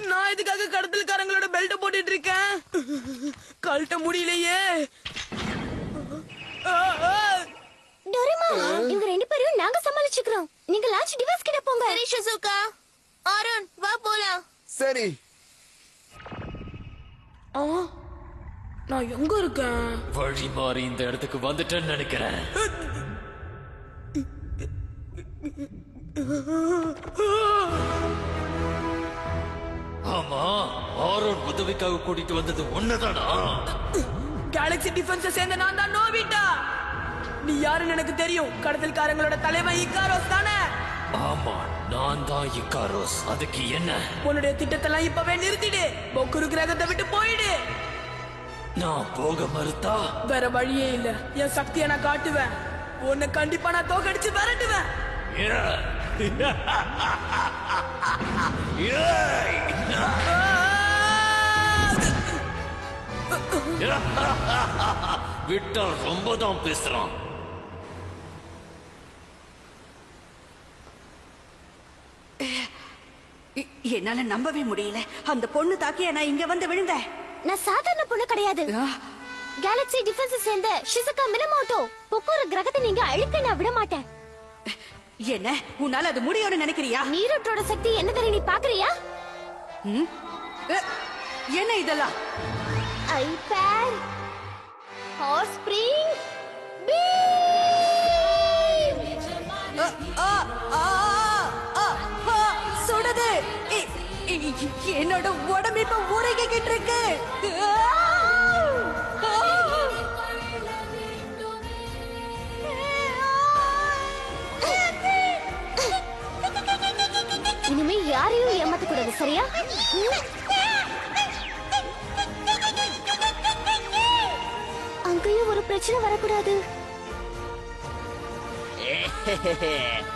நான் இதுக்காக கடத்தல்காரங்களோட பெல்ட் போட்டுட்டு இருக்கேன். கழட்ட முடியலையே. டோரேமா, இவங்க ரெண்டு பேரையும் நாங்க சமாளிச்சுக்கிறோம். நீங்க லான்ச் டிவைஸ் கிட்ட போங்க. சரி ஷிசுகா. அருண், வா போலாம். சரி. நான் எங்க இருக்கேன்? வழி மாறி இந்த இடத்துக்கு வந்துட்டேன்னு நினைக்கிறேன். ஆமா, ஆரோன் உதவிக்காக கூட்டிட்டு வந்தது ஒண்ணுதானா? கேலக்ஸி டிஃபென்ஸ சேர்ந்த நான் தான் நோபிட்டா. நீ யாருன்னு எனக்கு தெரியும். கடத்தல்காரங்களோட தலைவன் இக்காரோஸ் தானே? ஆமா, நான் தான் இக்காரோஸ். அதுக்கு என்ன? உன்னுடைய திட்டத்தெல்லாம் இப்பவே நிறுத்திடு. பொக்குரு கிரகத்தை விட்டு போயிடு. நான் போக மறுத்தா வேற வழியே இல்ல. என் சக்தியை நான் காட்டுவேன். உன்னை கண்டிப்பா நான் தோக்கடிச்சு விரட்டுவேன். விட்டா ரொம்ப தான் பேசுறான். என்னால நம்பவே முடியல. அந்த பொண்ணு தாக்கிய நான் இங்க வந்து விழுந்தேன். நான் சாதாரண பொண்ணு கிடையாது. கேலக்ஸி டிஃபென்ஸ் சேர்ந்த ஷிசுகா மினமோட்டோ. பொக்குரு கிரகத்தை நீங்க அழிக்க நான் விட மாட்டேன். என்ன, உன்னால அது முடியும்னு நினைக்கிறியா? நீரோட்டோட சக்தி என்ன தெரியும், நீ பாக்குறியா? என்ன இதெல்லாம்? ஐபேட் ஹாட் ஸ்ப்ரிங் சுடுது. என்னோட உடம்பு இப்ப உருகிக்கிட்டு இருக்கு. இனிமே யாரையும் ஏமாத்த கூடாது, சரியா? அங்கேயும் ஒரு பிரச்சனை வரக்கூடாது.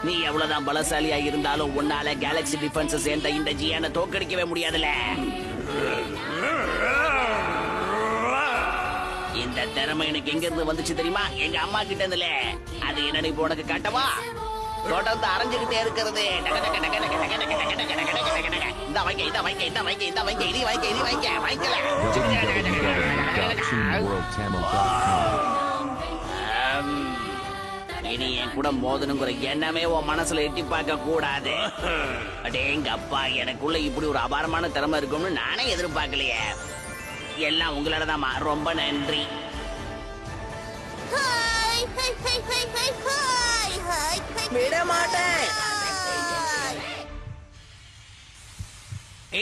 நீ எவ்வளவுதான் பலசாலியா இருந்தாலும் உன்னால கேலக்ஸி டிஃபென்ஸ் சேர்ந்த இந்த ஜியானை தோக்கடிக்கவே முடியாதுல. இந்த திறமை எனக்கு எங்க இருந்து வந்துச்சு தெரியுமா? எங்க அம்மா கிட்ட இருந்துல. அது என்னன்னு இப்ப உனக்கு காட்டவா? தொடர்ந்து அரைஞ்சுக்கிட்டே இருக்கிறது. இந்த வைங்க, இந்த வைங்க, இந்த வைங்க, இந்த வைங்க, இது வைங்க, இது வைங்க, வைக்கல. இனி என் கூட மோதனுங்கிற எண்ணமே உன் மனசுல எட்டி பார்க்க கூடாது. அடேங்க அப்பா, எனக்குள்ள இப்படி ஒரு அபாரமான திறமை இருக்கும்னு நானே எதிர்பார்க்கலையே. எல்லாம் உங்களாலதாம்மா. ரொம்ப நன்றி. விட மாட்டேன்.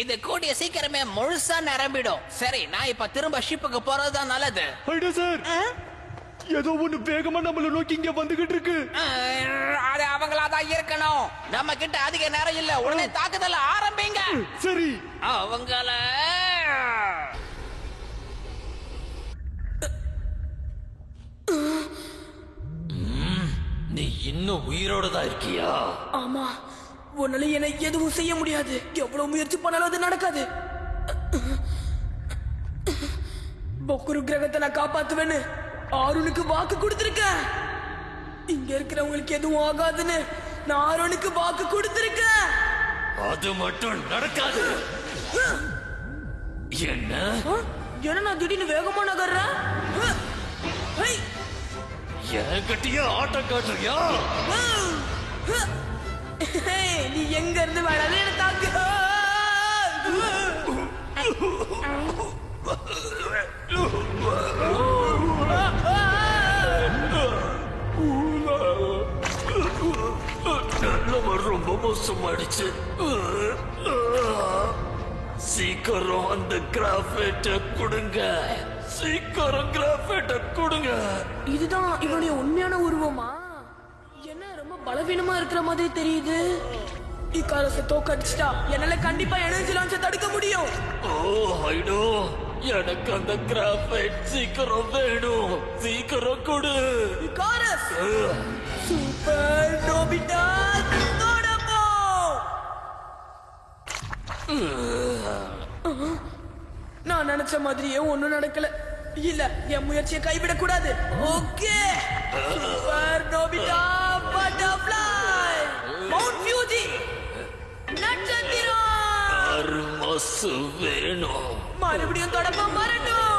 இது கூடிய சீக்கிரமே முழுசா நிரம்பிடும். சரி, நான் இப்ப திரும்ப ஷிப்புக்கு போறதுதான் நல்லது. சார், ஏதோ ஒண்ணு வேகமா நம்மள நோக்கி இங்க வந்துகிட்டு இருக்கு. அது அவங்களாதான் இருக்கணும். நம்ம கிட்ட அதிக நேரம் இல்ல. உடனே தாக்குதல் ஆரம்பிங்க. சரி. அவங்கள நீ இன்னும் உயிரோட தான் இருக்கியா? ஆமா, உன்னால என்னை எதுவும் செய்ய முடியாது. எவ்வளவு முயற்சி பண்ணாலும் அது நடக்காது. பொக்குரு கிரகத்தை நான் காப்பாத்துவேன்னு ஆருனுக்கு வாக்கு கொடுத்திருக்கேன். இங்க இருக்கிறவங்களுக்கு எதுவும் ஆகாதுன்னு நான் ஆரோனுக்கு வாக்கு கொடுத்திருக்கேன். அது மட்டும் நடக்காது. என்ன என்ன நான் திடீர்னு வேகமா நகர்றேன்? என்கிட்டயே ஆட்டம் காட்டுறியா? நீ எங்க இருந்து வேணாலும் என்ன தாக்கு. ரொம்ப மோசமாயிடுச்சு. சீக்கிரம் அந்த கிராஃபைட்ட கொடுங்க. சீக்கிரம் கிராஃபைட்ட கொடுங்க. இதுதான் இவனுடைய உண்மையான உருவமா? என்ன ரொம்ப பலவீனமா இருக்கிற மாதிரி தெரியுது. இக்காரஸை தோக்கடிச்சிட்டா என்னால கண்டிப்பா எனர்ஜி லான்ச்ச தடுக்க முடியும். ஓ ஹைடோ, எனக்கு அந்த கிராஃபைட் சீக்கிரம் வேணும். சீக்கிரம் கொடு. Icarus super Nobita தோடப்போ. நான் நினைச்ச மாதிரியே ஒண்ணும் நடக்கல. இல்ல, என் முயற்சியை கைவிடக் கூடாது. Okay, super Nobita butterfly mount Fuji நட்சத்திரம் அருமாசு வேணும். மறுபடியும் தொடப்பம் வரட்டும்.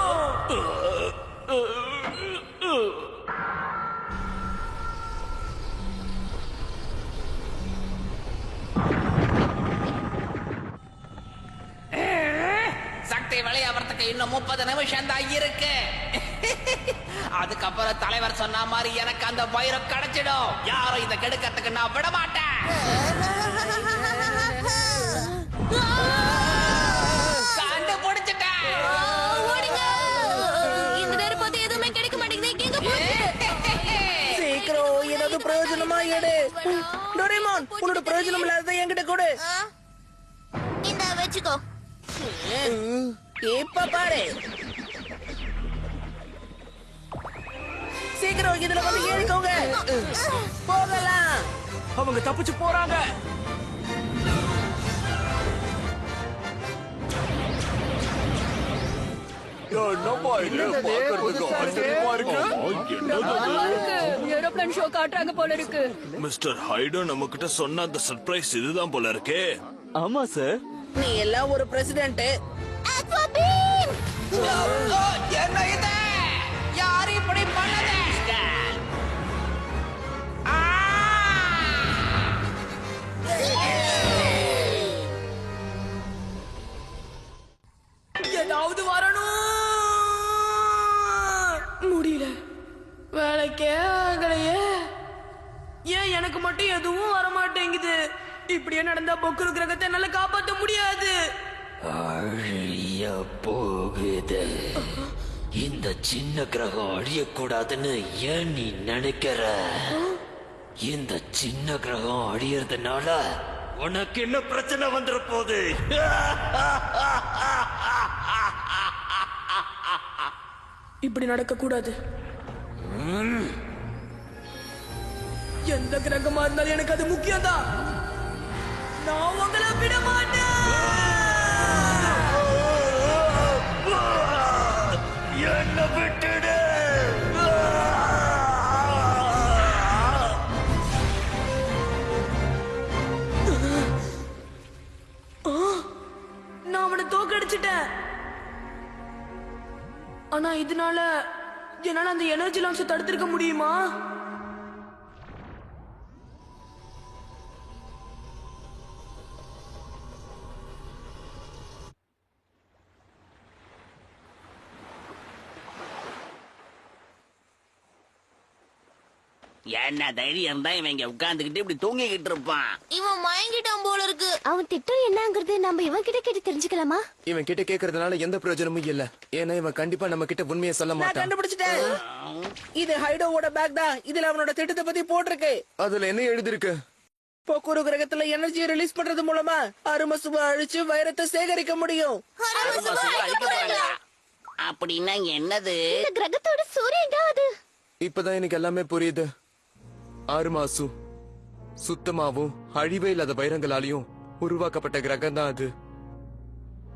சக்தி விளையாடுறதுக்கு இன்னும் 30 நிமிஷம் தான் இருக்கு. அதுக்கப்புறம் தலைவர் சொன்ன மாதிரி எனக்கு அந்த வைரம் கிடைச்சிடும். யாரும் இதை கெடுக்கிறதுக்கு நான் விட மாட்டேன். கண்டுபிடிச்சிட்டேன். இந்த நேரம் பார்த்து எதுவுமே கிடைக்க மாட்டேங்குது. எங்க போகுது? சீக்கிரம் ஏதாவது பிரயோஜனமா எடு. டோரேமான், உன்னோட பிரயோஜனம் இல்லாததை என்கிட்ட கொடு. இந்த வச்சுக்கோ. இப்ப பாரு. சீக்கிரம் இதுல வந்து ஏறிக்கோங்க. போகலாம். அவங்க தப்பிச்சு போறாங்க. ஏரோப்ளேன் ஷோ காட்டுறாங்க போல இருக்கு. மிஸ்டர் ஹைடோ நம்ம கிட்ட சொன்ன அந்த சர்ப்ரைஸ் இதுதான் போல இருக்கே. ஆமா சார். நீ எல்லாம் ஒரு பிரசிடென்ட். என்ன இது? யாரு இப்படி பண்ணது? ஏதாவது வரணும். முடியல, வேலைக்கே ஆகலையே. ஏன் எனக்கு மட்டும் எதுவும் வர மாட்டேங்குது? இப்படியே நடந்தா பொக்குரு கிரகத்தை என்னால காப்பாற்ற முடியாது. அழிய போகுது. இந்த சின்ன கிரகம் அழியக்கூடாதுன்னு ஏன் நீ நினைக்கிற? இந்த சின்ன கிரகம் அழியறதுனால உனக்கு என்ன பிரச்சனை வந்துட போகுது? இப்படி நடக்க கூடாது. எந்த கிரகமா இருந்தாலும் எனக்கு அது முக்கியம் தான். நான் உங்களை விட மாட்டேன். என்ன விட்டுடு. நான் அவனை தோக்கடிச்சிட்டேன். ஆனா இதனால என்னால அந்த எனர்ஜி லான்ச்சை தடுத்திருக்க முடியுமா? என்ன தைரியம் தான் இவன் இங்க உட்கார்ந்துகிட்டு இப்படி தூங்கிக்கிட்டு இருப்பான். இவன் மயங்கிட்டான் போல இருக்கு. அவன் திட்டம் என்னங்கிறது நம்ம இவன் கிட்ட கேட்டு தெரிஞ்சுக்கலாமா? இவன் கிட்ட கேக்குறதுனால எந்த பிரயோஜனமும் இல்ல. ஏன்னா இவன் கண்டிப்பா நம்ம கிட்ட உண்மையை சொல்ல நான் மாட்டான். கண்டுபிடிச்சிட்டேன். இது ஹைடோவோட பேக் தான். இதுல அவனோட திட்டத்தை பத்தி போட்டிருக்கு. அதுல என்ன எழுதிருக்கு? போக்குரு கிரகத்துல எனர்ஜியை ரிலீஸ் பண்றது மூலமா அருமசுவை அழிச்சு வைரத்தை சேகரிக்க முடியும். அப்படின்னா என்னது? இந்த கிரகத்தோட சூரியன் தான் அது. இப்பதான் எனக்கு எல்லாமே புரியுது. ஆறுமாசு சுத்தமாவும் அழிவே இல்லாத வைரங்களாலையும் உருவாக்கப்பட்ட கிரகம் தான் அது.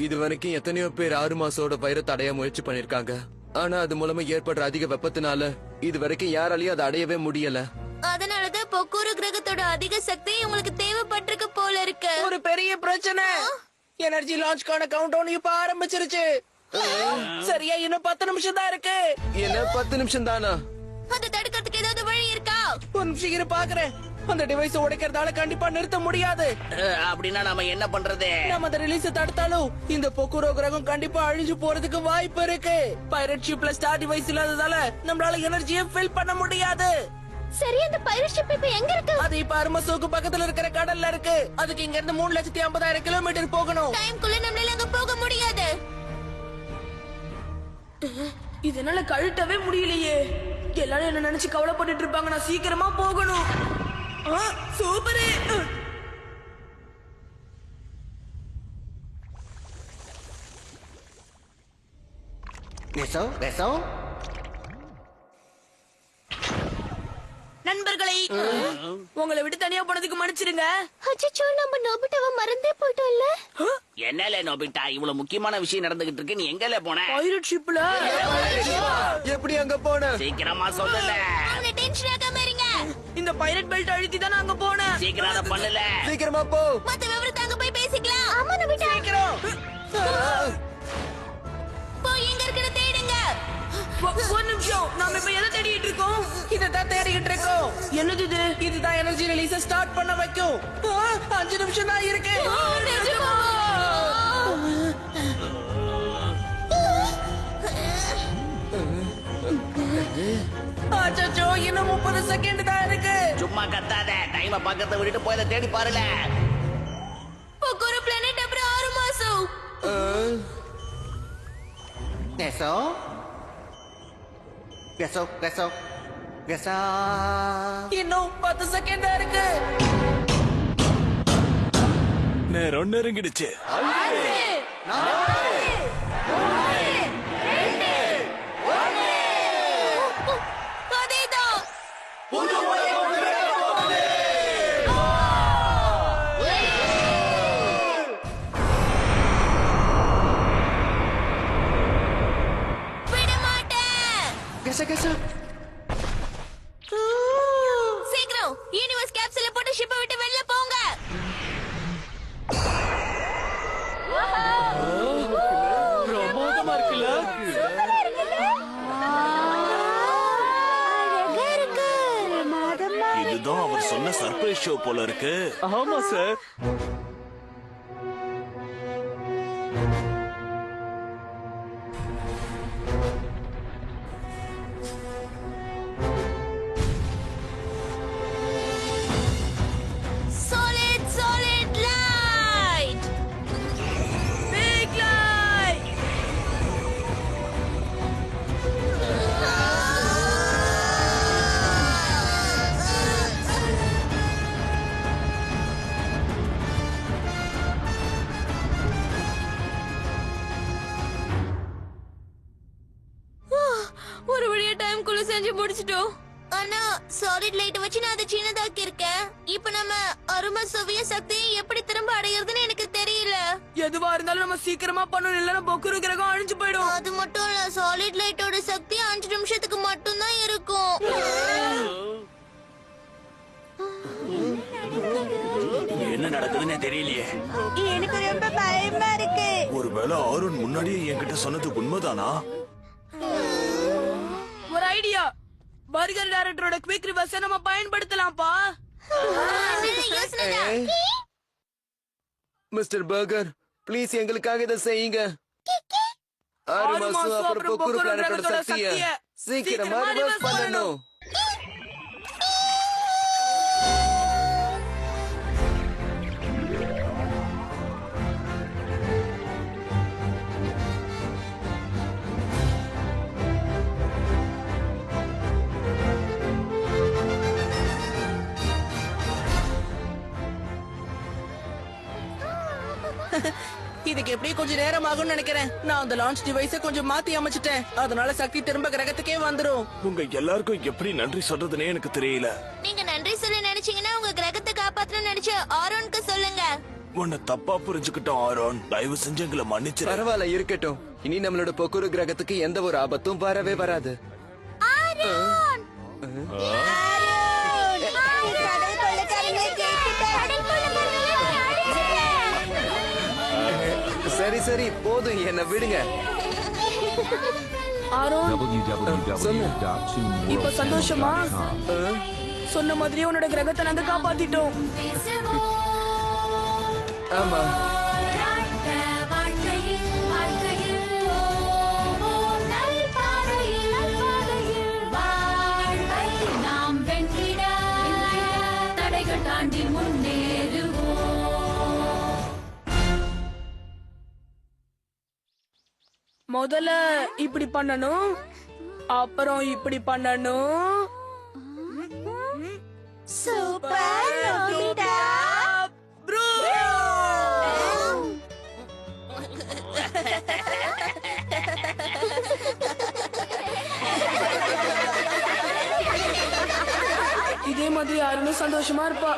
இது வரைக்கும் எத்தனையோ பேர் ஆறுமாசோட வைரத்தை அடைய முயற்சி பண்ணிருக்காங்க. ஆனா அது மூலமா ஏற்படுற அதிக வெப்பத்தினால இது வரைக்கும் யாராலையும் அதை அடையவே முடியல. அதனாலதான் பொக்கூரு கிரகத்தோட அதிக சக்தி உங்களுக்கு தேவைப்பட்டிருக்கு போல இருக்கு. ஒரு பெரிய பிரச்சனை. எனர்ஜி லான்ச்கான கவுண்டவுன் இப்ப ஆரம்பிச்சிருச்சு. சரியா இன்னும் 10 நிமிஷம் தான் இருக்கு. என்ன 10 நிமிஷம் தானா? அதை தடுக்கிறதுக்கு ஏதாவது வழி இருக்கா? ஒரு நிமிஷம் இரு பாக்குறேன். அந்த டிவைஸ் உடைக்கிறதால கண்டிப்பா நிறுத்த முடியாது. அப்படின்னா நாம என்ன பண்றது? நம்ம அந்த ரிலீஸ் தடுத்தாலும் இந்த பொக்குரோ கிரகம் கண்டிப்பா அழிஞ்சு போறதுக்கு வாய்ப்பு இருக்கு. பைரட் ஷிப்ல ஸ்டார் டிவைஸ் இல்லாததால நம்மளால எனர்ஜியை ஃபில் பண்ண முடியாது. சரி, அந்த பைரட் ஷிப் இப்ப எங்க இருக்கு? அது இப்ப அருமசோக்கு பக்கத்துல இருக்கிற கடல்ல இருக்கு. அதுக்கு இங்க இருந்து 3,50,000 கிலோமீட்டர் போகணும். டைம்குள்ள நம்மளால அங்க போக முடியாது. இதனால கழட்டவே முடியலையே. எல்லாரும் என்ன நினைச்சு கவலைப்பட்டுட்டு இருப்பாங்க. நான் சீக்கிரமா போகணும். சூப்பரு. நண்பர்களை உங்களை விட்டு தனியா போனதுக்கு மன்னிச்சிடுங்க. அச்சச்சோ, நம்ம நோபிட்டாவை மறந்தே போயிட்டோம்ல. என்னல நோபிட்டா, இவ்வளவு முக்கியமான விஷயம் நடந்துகிட்டு இருக்கு, நீ எங்கல போன? பைரட் ஷிப்ல. எப்படி அங்க போன? சீக்கிரமா சொல்லல. அவனை டென்ஷன் ஆகாம இருங்க. இந்த பைரட் பெல்ட் அழுத்தி தான் அங்க போனேன். சீக்கிரம் அதை பண்ணல. சீக்கிரமா போ. மத்த விவரத்தை அங்க போய் பேசிக்கலாம். ஆமா நோபிட்டா. போய் எங்க இருக்குன்னு தேடுங்க. ஒரு நிமிஷம், நாம இப்ப எதை தேடிட்டு இருக்கோம்? இதைத்தான் தேடிக்கிட்டு இருக்கோம். என்னது இது? இதுதான் எனர்ஜி ரிலீஸ ஸ்டார்ட் பண்ண வைக்கும். 5 நிமிஷம் தான் இருக்கு. அச்சச்சோ, இன்னும் 30 செகண்ட் தான் இருக்கு. சும்மா கத்தாத, டைம பக்கத்தை விட்டுட்டு போய் அதை தேடி பாருல. ஒரு பிளானட் அப்புறம் 6 மாசம். இன்னும் 10 செகண்ட் தான் இருக்கு. நேரம் நெருங்கிடுச்சு. அதேதான். விட மாட்டேன். சீக்கிரம் யூனிவர்ஸ் கேப்சூல போட்டு ஷிப்பை விட்டு வெளில போங்க. பிரமாதமா இருக்குல்ல? இதுதான் அவர் சொன்ன சர்ப்ரைஸ் ஷோ போல இருக்கு. ஆமா sir. Solid light. Big light. ஒரு வழியா டைம் குள்ள செஞ்சு முடிச்சிட்டோம். ஆனா சாலிட் லைட் வச்சு நான் அதை சின்னதாக்கி இருக்கேன். இப்ப நம்ம அருமை சுவிய சக்தியை எப்படி திரும்ப அடையிறதுன்னு எனக்கு தெரியல. எதுவா இருந்தாலும் நம்ம சீக்கிரமா பண்ணணும், இல்லன்னா பொக்குரு கிரகம் அழிஞ்சு போயிடும். அது மட்டும் இல்ல, சாலிட் லைட்டோட சக்தி 5 நிமிஷத்துக்கு மட்டும் தான் இருக்கும். என்ன நடக்குதுன்னே தெரியலையே. எனக்கு ரொம்ப பயமா இருக்கு. ஒருவேளை அருண் முன்னாடியே என்கிட்ட சொன்னது உண்மைதானா? ஒரு ஐடியா, பர்கர் டைரக்டரோட குவிக் ரிவர்ஸை நம்ம பயன்படுத்தலாம்ப்பா. மிஸ்டர் பர்கர், ப்ளீஸ் எங்களுக்காக இதை செய்யுங்க. 6 மாசம் அப்புறம் பொக்குரு பிளானட்டோட சக்தியை சீக்கிரமா ரிவர்ஸ் பண்ணணும். இதுக்கு எப்படி கொஞ்சம் நேரம் ஆகும்னு நினைக்கிறேன். நான் அந்த லான்ச் டிவைஸை கொஞ்சம் மாத்தி அமைச்சிட்டேன். அதனால சக்தி திரும்ப கிரகத்துக்கே வந்துரும். உங்க எல்லாருக்கும் எப்படி நன்றி சொல்றதுன்னே எனக்கு தெரியல. நீங்க நன்றி சொல்ல நினைச்சீங்கன்னா உங்க கிரகத்தை காப்பாத்தணும்னு நினைச்ச ஆரோனுக்கு சொல்லுங்க. உன்னை தப்பா புரிஞ்சுக்கிட்டோம் ஆரோன். தயவு செஞ்சு எங்களை மன்னிச்சிரு. பரவாயில்ல, இருக்கட்டும். இனி நம்மளோட பொக்குரு கிரகத்துக்கு எந்த ஒரு ஆபத்தும் வரவே வராது. ஆரோன்! சரி சரி, போதும், என்ன விடுங்க. ஆரோன், சொல்லு. இப்ப சந்தோஷமா? சொன்ன மாதிரியே உன்னோட கிரகத்தை நாங்க காப்பாத்திட்டோம். ஆமா. முதல்ல இப்படி பண்ணணும், அப்புறம் இப்படி பண்ணணும். சூப்பர் நோபிதா. ப்ரூ. இதே மாதிரி யாருன்னு சந்தோஷமா இருப்பா.